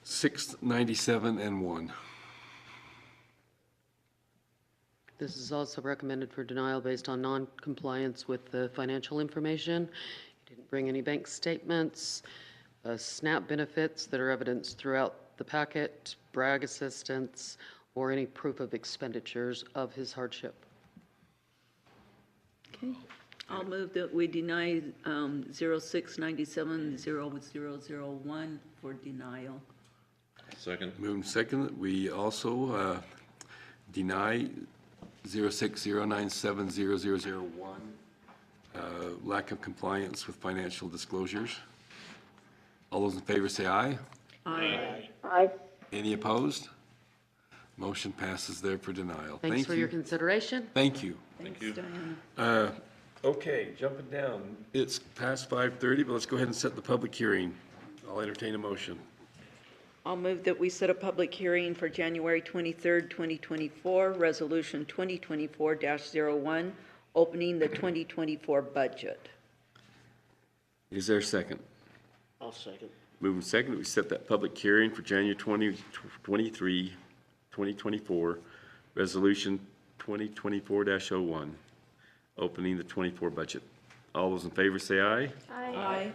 697 and 1. This is also recommended for denial based on non-compliance with the financial information. He didn't bring any bank statements, SNAP benefits that are evidenced throughout the packet, brag assistance, or any proof of expenditures of his hardship. Okay. I'll move that we deny 0697-0001 for denial. Second. Moved and seconded. We also deny 0609700001, lack of compliance with financial disclosures. All those in favor say aye. Aye. Aye. Any opposed? Motion passes there for denial. Thanks Thank for you. your consideration. Thank you. Thanks, Diana. Okay, jumping down. It's past 5:30, but let's go ahead and set the public hearing. I'll entertain a motion. I'll move that we set a public hearing for January 23rd, 2024, Resolution 2024-01, opening the 2024 budget. Is there a second? I'll second. Moving second, we set that public hearing for January 23, 2024, Resolution 2024-01, opening the 24 budget. All those in favor say aye. Aye.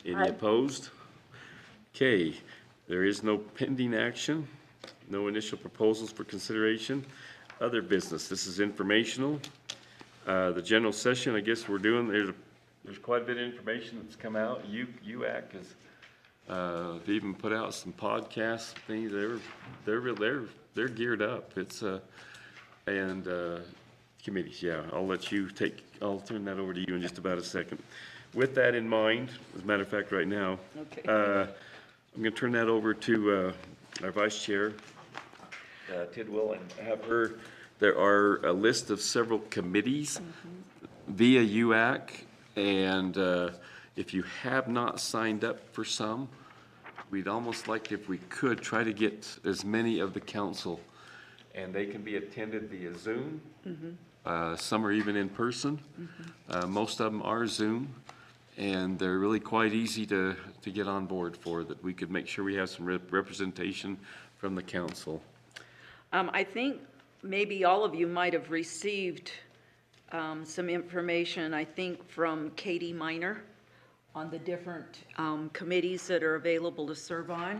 Any opposed? Okay, there is no pending action, no initial proposals for consideration. Other business, this is informational. The general session, I guess we're doing, there's quite a bit of information that's come out. UAC has even put out some podcast things. They're geared up. It's committees, yeah. I'll turn that over to you in just about a second. With that in mind, as a matter of fact, right now, Okay. I'm going to turn that over to our Vice Chair, Tidwell, and have her. There are a list of several committees via UAC, and if you have not signed up for some, we'd almost like, if we could, try to get as many of the council, and they can be attended via Zoom. Some are even in person. Most of them are Zoom. And they're really quite easy to get on board for, that we could make sure we have some representation from the council. I think maybe all of you might have received some information, I think, from Katie Miner on the different committees that are available to serve on.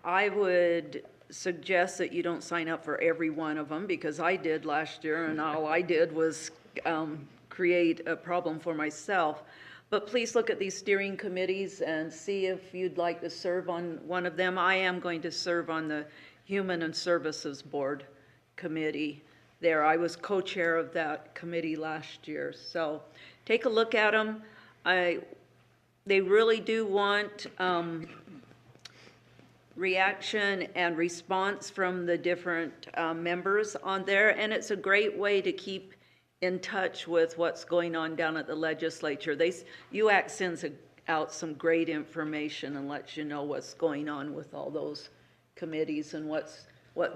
I would suggest that you don't sign up for every one of them, because I did last year, and all I did was create a problem for myself. But please look at these steering committees and see if you'd like to serve on one of them. I am going to serve on the Human and Services Board Committee there. I was co-chair of that committee last year. So take a look at them. They really do want reaction and response from the different members on there, and it's a great way to keep in touch with what's going on down at the legislature. UAC sends out some great information and lets you know what's going on with all those committees and what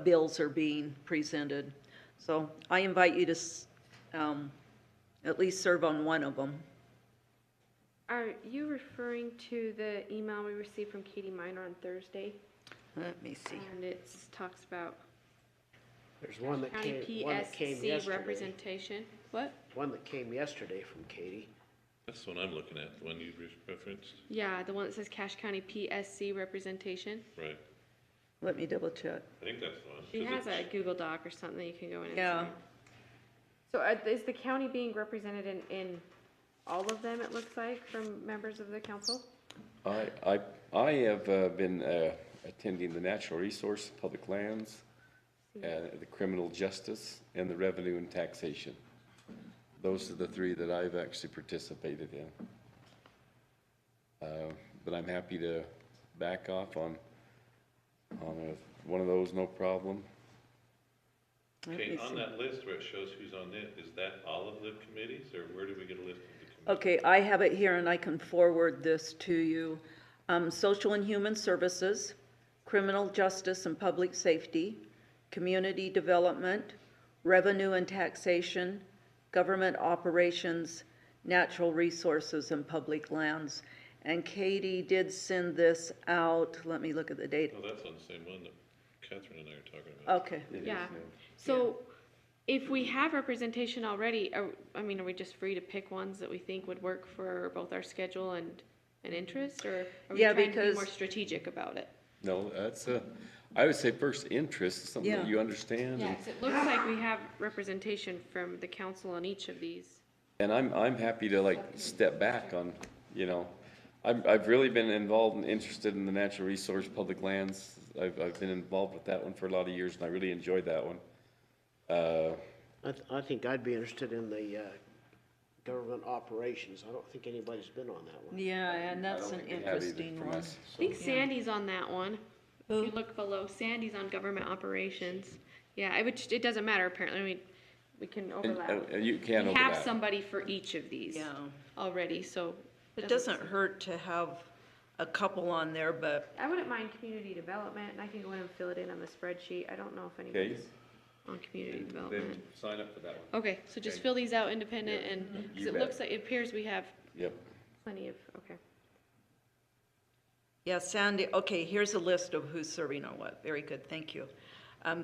bills are being presented. So I invite you to at least serve on one of them. Are you referring to the email we received from Katie Miner on Thursday? Let me see. And it talks about There's one that county came PSC yesterday. representation. What? One that came yesterday from Katie. That's the one I'm looking at, the one you referenced. Yeah, the one that says Cache County PSC representation. Right. Let me double check. I think that's the one. She has a Google Doc or something that you can go in and Yeah. see. So is the county being represented in all of them, it looks like, from members of the council? I have been attending the natural resource, public lands, the criminal justice, and the revenue and taxation. Those are the three that I've actually participated in. But I'm happy to back off on one of those, no problem. Okay, on that list where it shows who's on it, is that all of the committees, or where do we get a list of the committees? Okay, I have it here and I can forward this to you. Social and Human Services, Criminal Justice and Public Safety, Community Development, Revenue and Taxation, Government Operations, Natural Resources and Public Lands. And Katie did send this out, let me look at the date. Oh, that's on the same one that Catherine and I are talking about. Okay. Yeah. So if we have representation already, are we just free to pick ones that we think would work for both our schedule and interest, or are we Yeah, trying to be because- more strategic about it? No, that's I would say first interest, something that Yeah. you understand. Yes, it looks like we have representation from the council on each of these. And I'm happy to like step back on, I've really been involved and interested in the natural resource, public lands. I've been involved with that one for a lot of years, and I really enjoyed that one. I think I'd be interested in the government operations. I don't think anybody's been on that one. Yeah, and that's an interesting one. I think Sandy's on that one. If you look below, Sandy's on government operations. Yeah, it doesn't matter apparently, we can overlap. And you can We have overlap. somebody for each of these Yeah. already, so. It doesn't hurt to have a couple on there, but I wouldn't mind community development, and I can go in and fill it in on the spreadsheet. I don't know if anybody's on community Then development. sign up for that one. Okay, so just Okay. fill these out independent and, because You it bet. looks like, it appears we have Yep. plenty of, okay. yeah, Sandy, okay, here's a list of who's serving on what. Very good, thank you.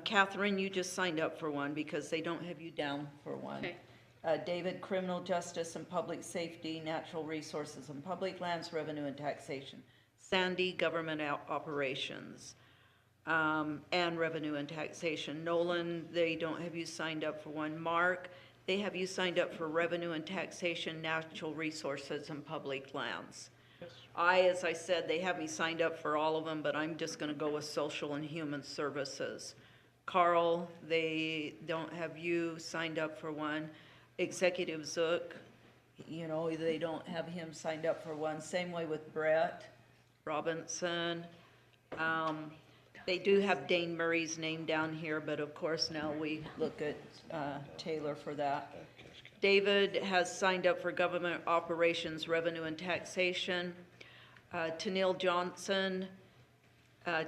Catherine, you just signed up for one because they don't have you down for one. Okay. David, Criminal Justice and Public Safety, Natural Resources and Public Lands, Revenue and Taxation. Sandy, Government Operations, and Revenue and Taxation. Nolan, they don't have you signed up for one. Mark, they have you signed up for Revenue and Taxation, Natural Resources and Public Lands. As I said, they have me signed up for all of them, but I'm just gonna go with Social and Human Services. Carl, they don't have you signed up for one. Executive Zook, they don't have him signed up for one. Same way with Brett Robinson. They do have Dane Murray's name down here, but of course now we look at Taylor for that. David has signed up for Government Operations, Revenue and Taxation. Tennille Johnson,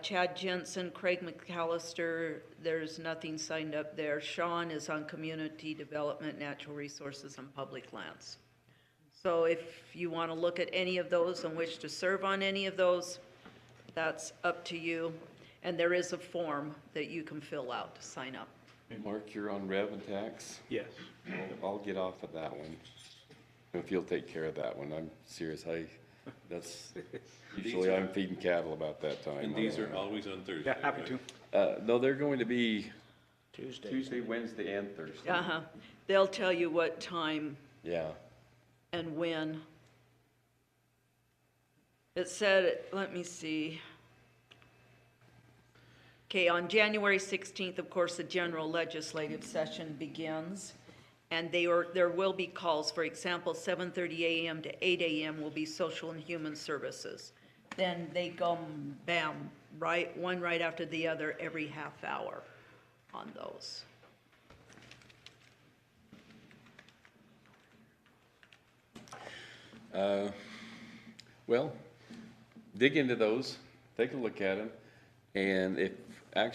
Chad Jensen, Craig McAllister, there's nothing signed up there. Sean is on Community Development, Natural Resources, and Public Lands. So if you want to look at any of those and wish to serve on any of those, that's up to you. And there is a form that you can fill out to sign up. Mark, you're on rev and tax? Yes. I'll get off of that one. If you'll take care of that one, I'm serious. Usually I'm feeding cattle about that time. And these are always on Thursday. Yeah, happy right? to. No, they're going to be Tuesday. Wednesday, and Thursday. Uh-huh. They'll tell you what time Yeah. and when. It said, let me see. Okay, on January 16th, of course, the general legislative session begins. And there will be calls, for example, 7:30 a.m. to 8 a.m. will be Social and Human Services. Then they go bam, one right after the other every half hour on those. Well, dig into those, take a look at them, and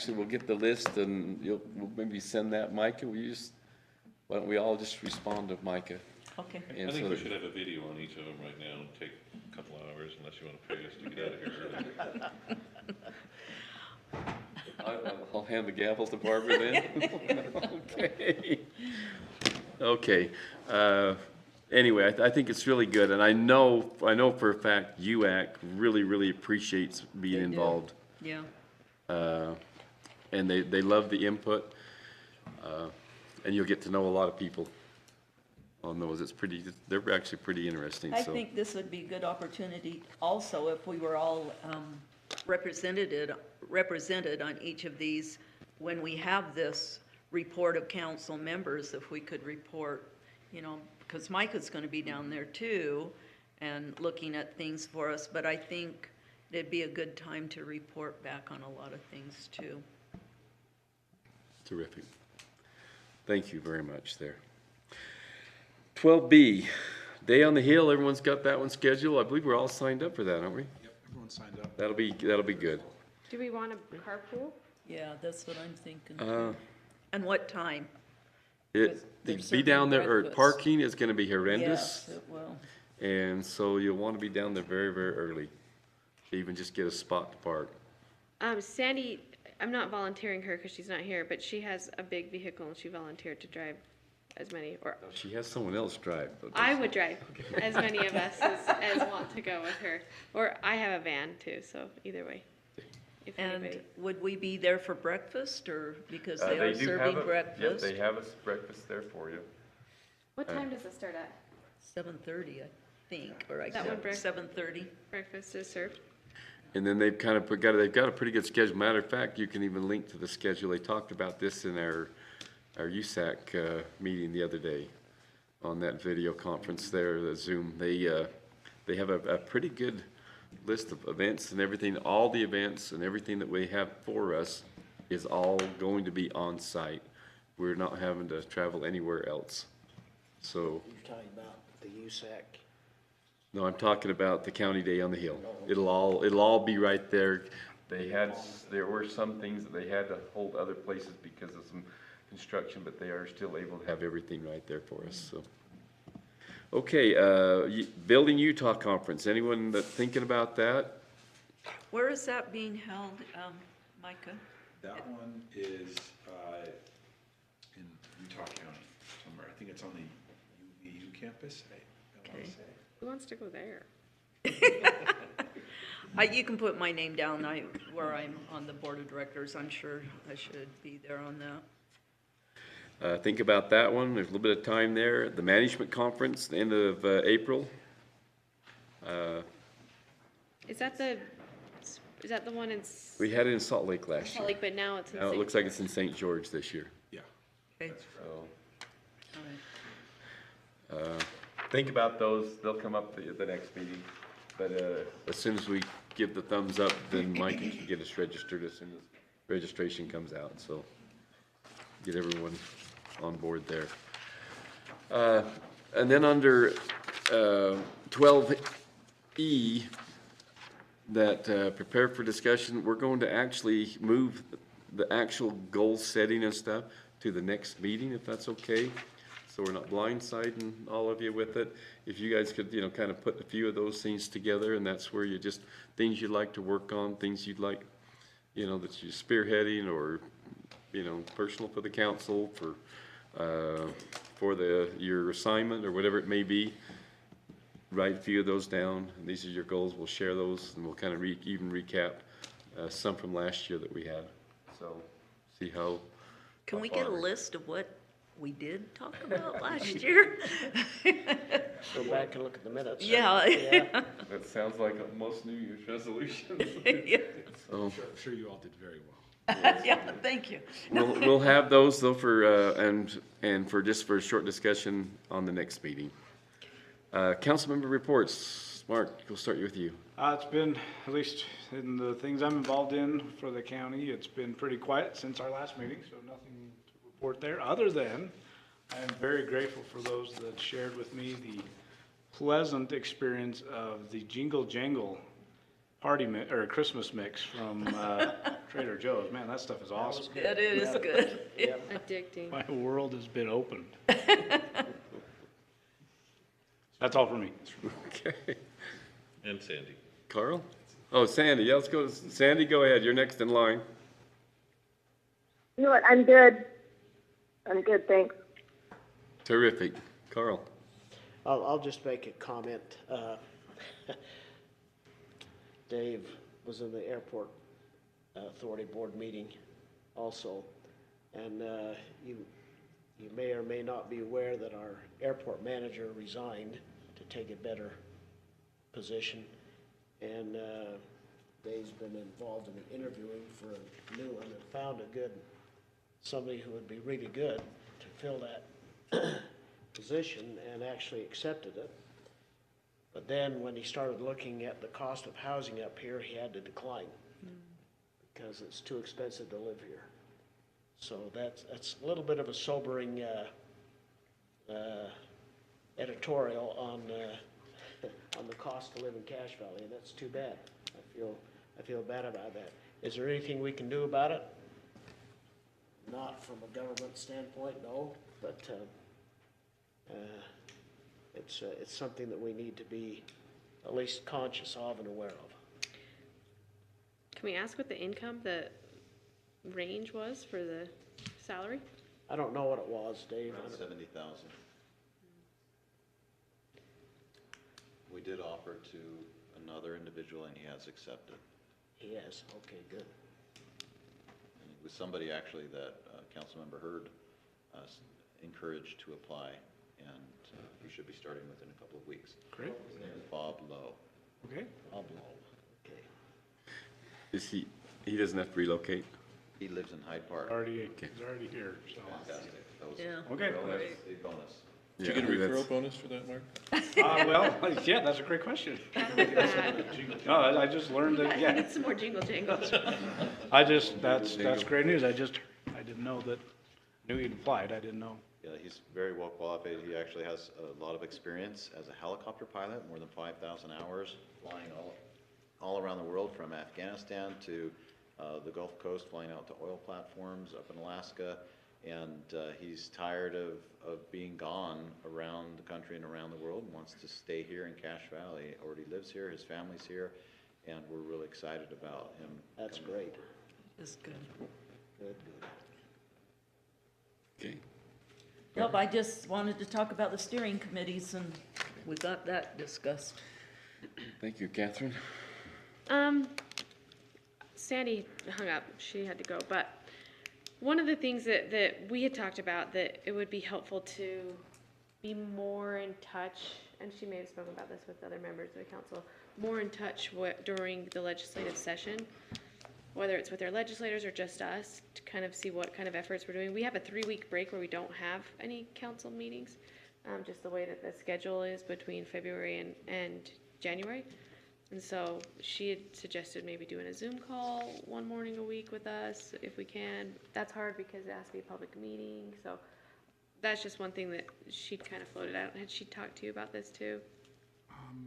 we'll get the list and we'll maybe send that, Micah, why don't we all just respond to Micah? Okay. And I think so we that- should have a video on each of them right now and take a couple hours unless you want to pay us to get out of here early. I'll hand the gavel to Barbara then. Okay. Okay. Anyway, I think it's really good, and I know for a fact UAC really, really appreciates being They do. involved. Yeah. And they love the input, and you'll get to know a lot of people on those. They're actually pretty interesting, I so. think this would be a good opportunity also if we were all represented on each of these. When we have this report of council members, if we could report, because Micah's going to be down there too and looking at things for us, but I think it'd be a good time to report back on a lot of things too. Terrific. Thank you very much there. 12B, Day on the Hill. Everyone's got that one scheduled. I believe we're all signed up for that, aren't we? Yep, everyone signed up. That'll be good. Do we want a carpool? Yeah, that's what I'm thinking. And what time? They'd be serving down there, or breakfast. parking is gonna be horrendous. Yes, it will. And so you'll want to be down there very, very early to even just get a spot to park. Sandy, I'm not volunteering her because she's not here, but she has a big vehicle and she volunteered to drive as many, or She has someone else drive. though, I doesn't would drive as many of us as want to go with her. Or I have a van too, so either way. If And anybody. would we be there for breakfast, or because she? they are do have serving Yep, breakfast? they have a breakfast there for you. What time does it start at? 7:30, I think, or I That one said break- 7:30. Breakfast is served. And then they've kind of they've got a pretty good schedule. Matter of fact, you can even link to the schedule. They talked about this in our USAC meeting the other day on that video conference there, the Zoom. They have a pretty good list of events and everything. All the events and everything that we have for us is all going to be on site. We're not having to travel anywhere else. So, You're talking about the USAC. no, I'm talking about the County Day on the Hill. It'll all be right there. There were some things that they had to hold other places because of some construction, but they are still able to have everything right there for us, so. Okay, Building Utah Conference, anyone that thinking about that? Where is that being held, Micah? That one is in Utah County somewhere. I think it's on the UVU campus, I want Okay. to say. Who wants to go there? You can put my name down, where I'm on the board of directors. I'm sure I should be there on that. Think about that one. There's a little bit of time there. The Management Conference, the end of April. Is that the one in We had it in Salt Lake last Salt year. Lake, but now it's in Now it St. looks like it's in St. George this year. Yeah. Okay. So, All right. think about those. They'll come up the next meeting. But as soon as we give the thumbs up, then Mike can get us registered as soon as registration comes out. So get everyone on board there. And then under 12E, that prepare for discussion, we're going to actually move the actual goal setting and stuff to the next meeting, if that's okay. So we're not blindsiding all of you with it. If you guys could, kind of put a few of those things together, and that's where things you'd like to work on, things you'd like, that you're spearheading, or, personal for the council, for your assignment, or whatever it may be. Write a few of those down, and these are your goals. We'll share those, and we'll kind of even recap some from last year that we had. So see how. Can we how get a far- list of what we did talk about last year? Go back and look at the minutes. Yeah. That sounds like most New Year's resolutions. Yeah. So I'm sure you all did very well. Yeah, thank you. we'll have those though for and for a short discussion on the next meeting. Council member reports. Mark, we'll start with you. It's been, at least in the things I'm involved in for the county, it's been pretty quiet since our last meeting, so nothing to report there, other than I am very grateful for those that shared with me the pleasant experience of the Jingle Jangle or Christmas mix from Trader Joe's. Man, that stuff is awesome. It is good. Addicting. My world has been opened. That's all for me. Okay. And Sandy. Carl? Oh, Sandy. Yeah, let's go. Sandy, go ahead. You're next in line. You know what? I'm good. Thanks. Terrific. Carl? I'll just make a comment. Dave was in the airport Authority Board meeting also. And you may or may not be aware that our airport manager resigned to take a better position. And Dave's been involved in the interviewing for a new one and found somebody who would be really good to fill that position and actually accepted it. But then when he started looking at the cost of housing up here, he had to decline because it's too expensive to live here. So that's a little bit of a sobering editorial on the cost to live in Cache Valley, and that's too bad. I feel bad about that. Is there anything we can do about it? Not from a government standpoint, no, but it's something that we need to be at least conscious of and aware of. Can we ask what the income, the range was for the salary? I don't know what it was, Dave. Around 70,000. We did offer to another individual, and he has accepted. He has, okay, good. And it was somebody actually that Councilmember Hurd encouraged to apply, and he should be starting within a couple of weeks. Great. His name is Bob Lowe. Okay. Bob Lowe, okay. Is he doesn't have to relocate? He lives in Hyde Park. He's already here, so. Fantastic. That was Yeah. Okay. a bonus. Did you get a referral bonus for that, Mark? Well, yeah, that's a great question. No, I just learned that, I yeah. need some more jingle jangles. That's great news. I didn't know that, knew he'd applied. I didn't know. Yeah, he's very well qualified. He actually has a lot of experience as a helicopter pilot, more than 5,000 hours, flying all around the world, from Afghanistan to the Gulf Coast, flying out to oil platforms up in Alaska. And he's tired of being gone around the country and around the world, and wants to stay here in Cache Valley. Already lives here, his family's here, and we're really excited about him. That's great. That's good. Good. Okay. Nope, I just wanted to talk about the steering committees, and we got that discussed. Thank you, Catherine. Sandy hung up, she had to go, but one of the things that we had talked about, that it would be helpful to be more in touch, and she may have spoken about this with other members of the council, more in touch during the legislative session, whether it's with our legislators or just us, to kind of see what kind of efforts we're doing. We have a 3-week break where we don't have any council meetings, just the way that the schedule is between February and January. And so she had suggested maybe doing a Zoom call one morning a week with us, if we can. That's hard because it has to be a public meeting, so that's just one thing that she kind of floated out. Had she talked to you about this too?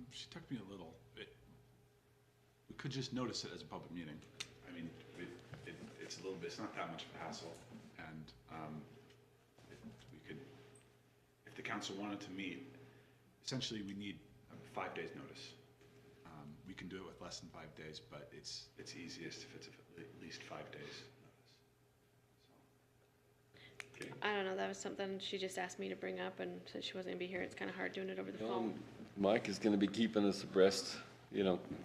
She took me a little. We could just notice it as a public meeting. I mean, it's a little bit, it's not that much of a hassle. And if the council wanted to meet, essentially we need 5 days notice. We can do it with less than 5 days, but it's easiest if it's at least 5 days notice. Okay. I don't know, that was something she just asked me to bring up, and since she wasn't gonna be here, it's kind of hard doing it over the phone. Mike is gonna be keeping us abreast,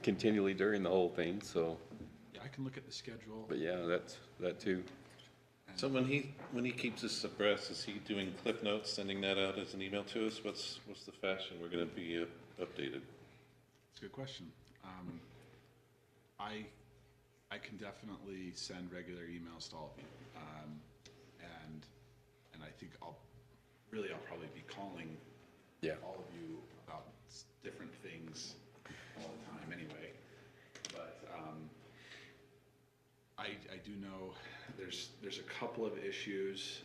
continually during the whole thing, so, Yeah, I can look at the schedule. but yeah, that too. So when he keeps us abreast, is he doing clip notes, sending that out as an email to us? What's the fashion we're gonna be updated? It's a good question. I can definitely send regular emails to all of you. And I think I'll probably be calling all of you about different things all the time anyway. But I do know there's a couple of issues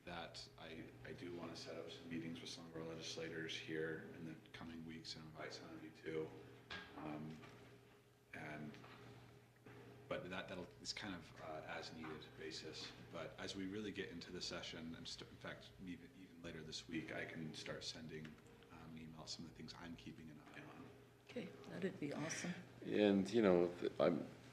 that I do want to set up some meetings with some of our legislators here in the coming weeks, and invite some of you too. But that'll is kind of as needed basis. But as we really get into the session, and in fact, even later this week, I can start sending an email some of the things I'm keeping an eye on. Okay, that'd be awesome. And,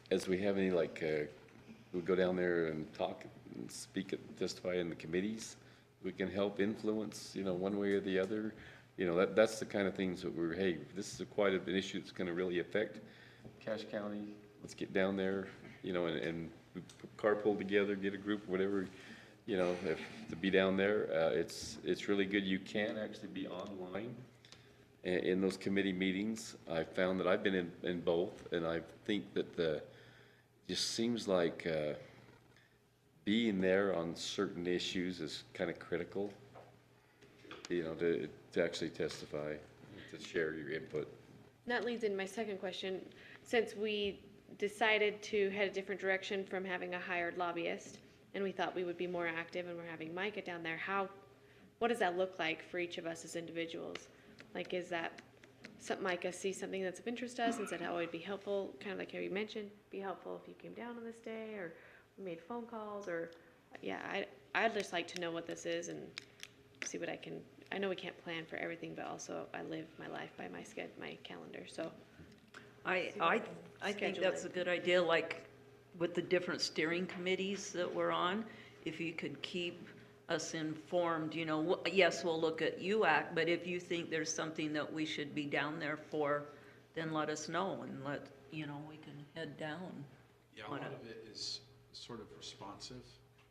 as we have any, we'll go down there and talk and speak, testify in the committees, we can help influence, one way or the other. That's the kind of things that hey, this is quite an issue that's gonna really affect Cache County. Let's get down there, you know, and we carpool together, get a group, whatever, you know, if, to be down there. It's really good. You can actually be online in those committee meetings. I found that I've been in both, and I think that just seems like being there on certain issues is kind of critical, you know, to actually testify, to share your input. That leads into my second question. Since we decided to head a different direction from having a hired lobbyist, and we thought we would be more active, and we're having Micah down there, what does that look like for each of us as individuals? Like, is that Micah sees something that's of interest to us and said, oh, it'd be helpful, kind of like how you mentioned, be helpful if you came down on this day, or we made phone calls, or, yeah, I'd just like to know what this is and see what I know we can't plan for everything, but also I live my life by my calendar, so. I think that's a good idea, like with the different steering committees that we're on, if you could keep us informed, you know, yes, we'll look at UAC, but if you think there's something that we should be down there for, then let us know and we can head down. Yeah, a lot of it is sort of responsive.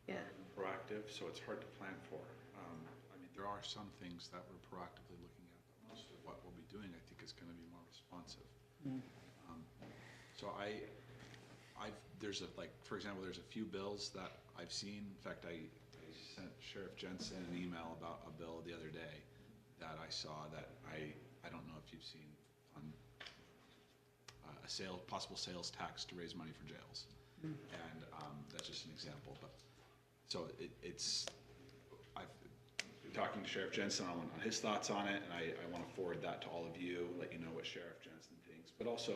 Yeah. Proactive, so it's hard to plan for. I mean, there are some things that we're proactively looking at, but most of what we'll be doing, I think, is going to be more responsive. So for example, there's a few bills that I've seen. In fact, I sent Sheriff Jensen an email about a bill the other day that I saw that I don't know if you've seen on possible sales tax to raise money for jails. And that's just an example, but so I've been talking to Sheriff Jensen on his thoughts on it, and I want to forward that to all of you, let you know what Sheriff Jensen thinks, but also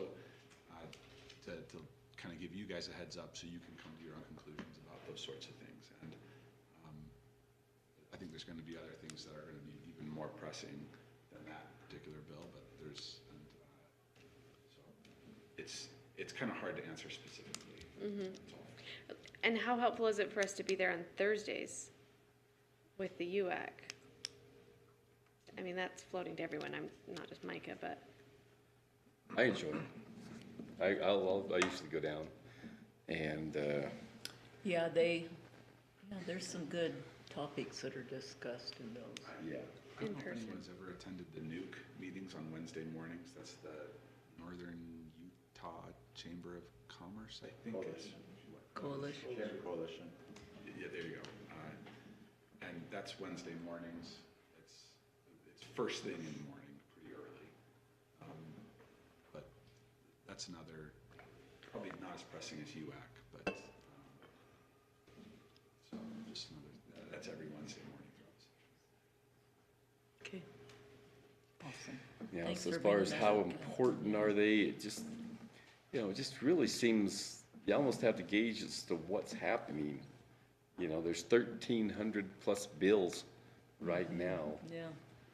to kind of give you guys a heads up so you can come to your own conclusions about those sorts of things. And I think there's going to be other things that are going to be even more pressing than that particular bill, but so it's kind of hard to answer specifically. And how helpful is it for us to be there on Thursdays with the UAC? I mean, that's floating to everyone. I'm not just Micah, but. I enjoy it. I usually go down, and There's some good topics that are discussed in those. Yeah. I In don't know if person. anyone's ever attended the NUC meetings on Wednesday mornings. That's the Northern Utah Chamber of Commerce, I think. Coalition. Coalition. Yeah, there you go. And that's Wednesday mornings. It's first thing in the morning, pretty early. But that's another, probably not as pressing as UAC, but so just another, that's every Wednesday morning throughout the session. Okay. Awesome. Yeah, Thanks so as for far bringing as that how up. important are they, it just, it just really seems, you almost have to gauge as to what's happening. There's 1,300 plus bills right now, Yeah.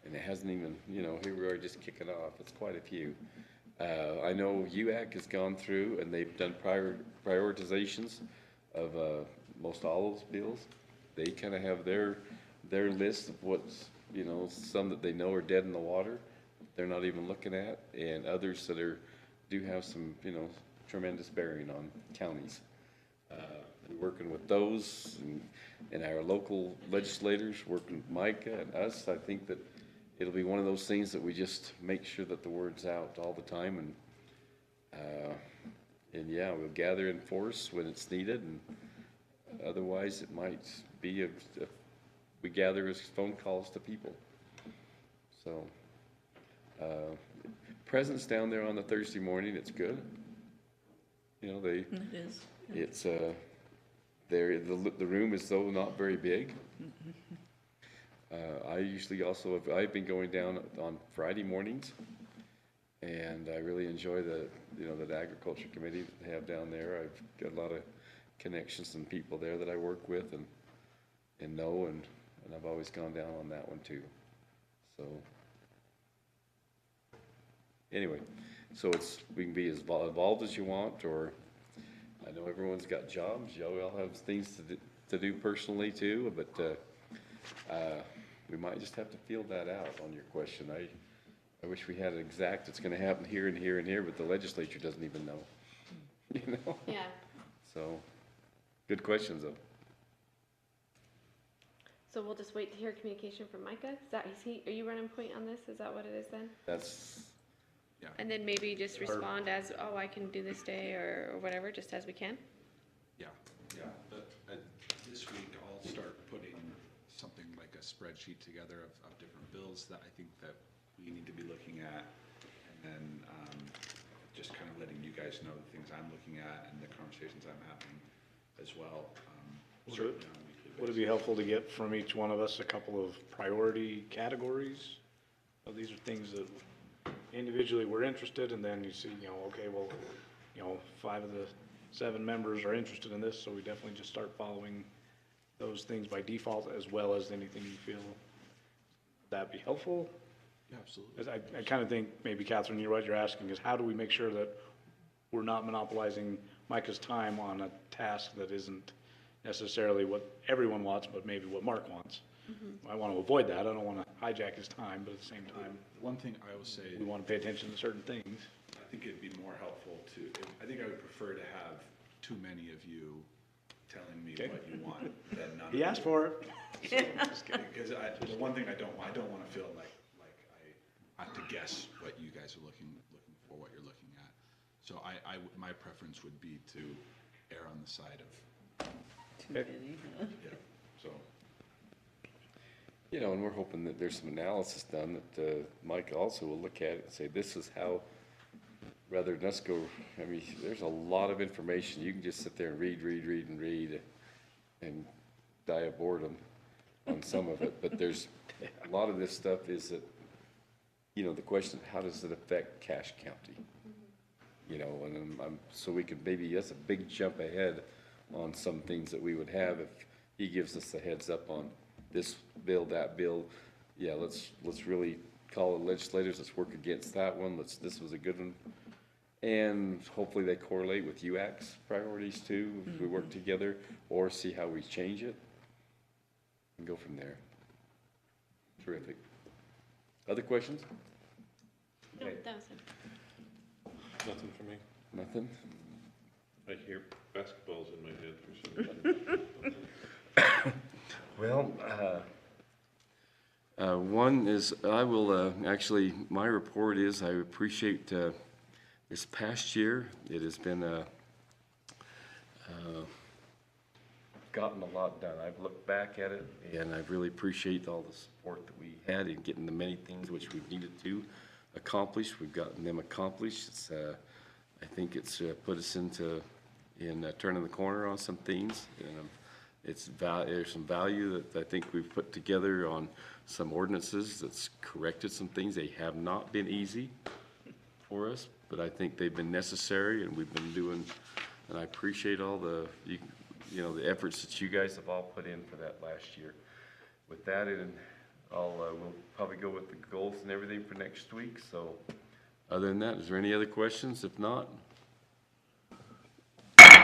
and it hasn't even, here we are just kicking off. It's quite a few. I know UAC has gone through and they've done prioritizations of most all those bills. They kind of have their list of what's, some that they know are dead in the water, they're not even looking at, and others that do have some, tremendous bearing on counties. We're working with those and our local legislators, working with Micah and us. I think that it'll be one of those things that we just make sure that the word's out all the time, and yeah, we'll gather in force when it's needed, and otherwise it might be we gather as phone calls to people. So presence down there on the Thursday morning, it's good. It is. It's the room is though not very big. I usually also I've been going down on Friday mornings, and I really enjoy the agriculture committee that they have down there. I've got a lot of connections and people there that I work with and know, and I've always gone down on that one too. So anyway, so we can be as involved as you want, or I know everyone's got jobs. You all have things to do personally too, but we might just have to feel that out on your question. I wish we had an exact, it's going to happen here and here and here, but the legislature doesn't even know. Yeah. So, good questions though. So we'll just wait to hear communication from Micah? Are you running point on this? Is that what it is then? That's, And then maybe just respond as, oh, I can do this day or whatever, just as we can? Yeah, yeah. This week, I'll start putting something like a spreadsheet together of different bills that I think that we need to be looking at. And then just kind of letting you guys know the things I'm looking at and the conversations I'm having as well. Certainly on a weekly Would it be helpful to get from each one of us a couple of priority categories? So these are things that individually we're interested, and then you see, okay, well, 5 of the 7 members are interested in this, so we definitely just start following those things by default, as well as anything you feel that'd be helpful. Yeah, absolutely. I kind of think maybe, Catherine, what you're asking is how do we make sure that we're not monopolizing Micah's time on a task that isn't necessarily what everyone wants, but maybe what Mark wants. I want to avoid that. I don't want to hijack his time, but at the same time, One thing I will say, we want to pay attention to certain things. I think it'd be more helpful I think I would prefer to have too many of you telling me what you want than none of you. He asked for it. So, just kidding, because the one thing I don't want to feel like I have to guess what you guys are looking for, what you're looking at. So my preference would be to err on the side of, Too many, huh? yeah, so. and we're hoping that there's some analysis done that Mike also will look at it and say, this is how, rather than us go, I mean, there's a lot of information. You can just sit there and read and die of boredom on some of it. But there's a lot of this stuff is that, the question, how does it affect Cache County? And so we could maybe, that's a big jump ahead on some things that we would have if he gives us the heads up on this bill, that bill. Yeah, let's really call the legislators, let's work against that one, this was a good one. And hopefully they correlate with UAC's priorities too, if we work together, or see how we change it and go from there. Terrific. Other questions? No, that was it. Nothing for me. Nothing? I hear basketballs in my head for some reason. Well, one is, I will, actually, my report is, I appreciate this past year, it has been gotten a lot done. I've looked back at it, and I really appreciate all the support that we had in getting the many things which we've needed to accomplish. We've gotten them accomplished. It's, I think it's put us in turning the corner on some things, and there's some value that I think we've put together on some ordinances that's corrected some things. They have not been easy for us, but I think they've been necessary, and we've been doing, and I appreciate all the efforts that you guys have all put in for that last year. With that, and we'll probably go with the goals and everything for next week. So other than that, is there any other questions? If not,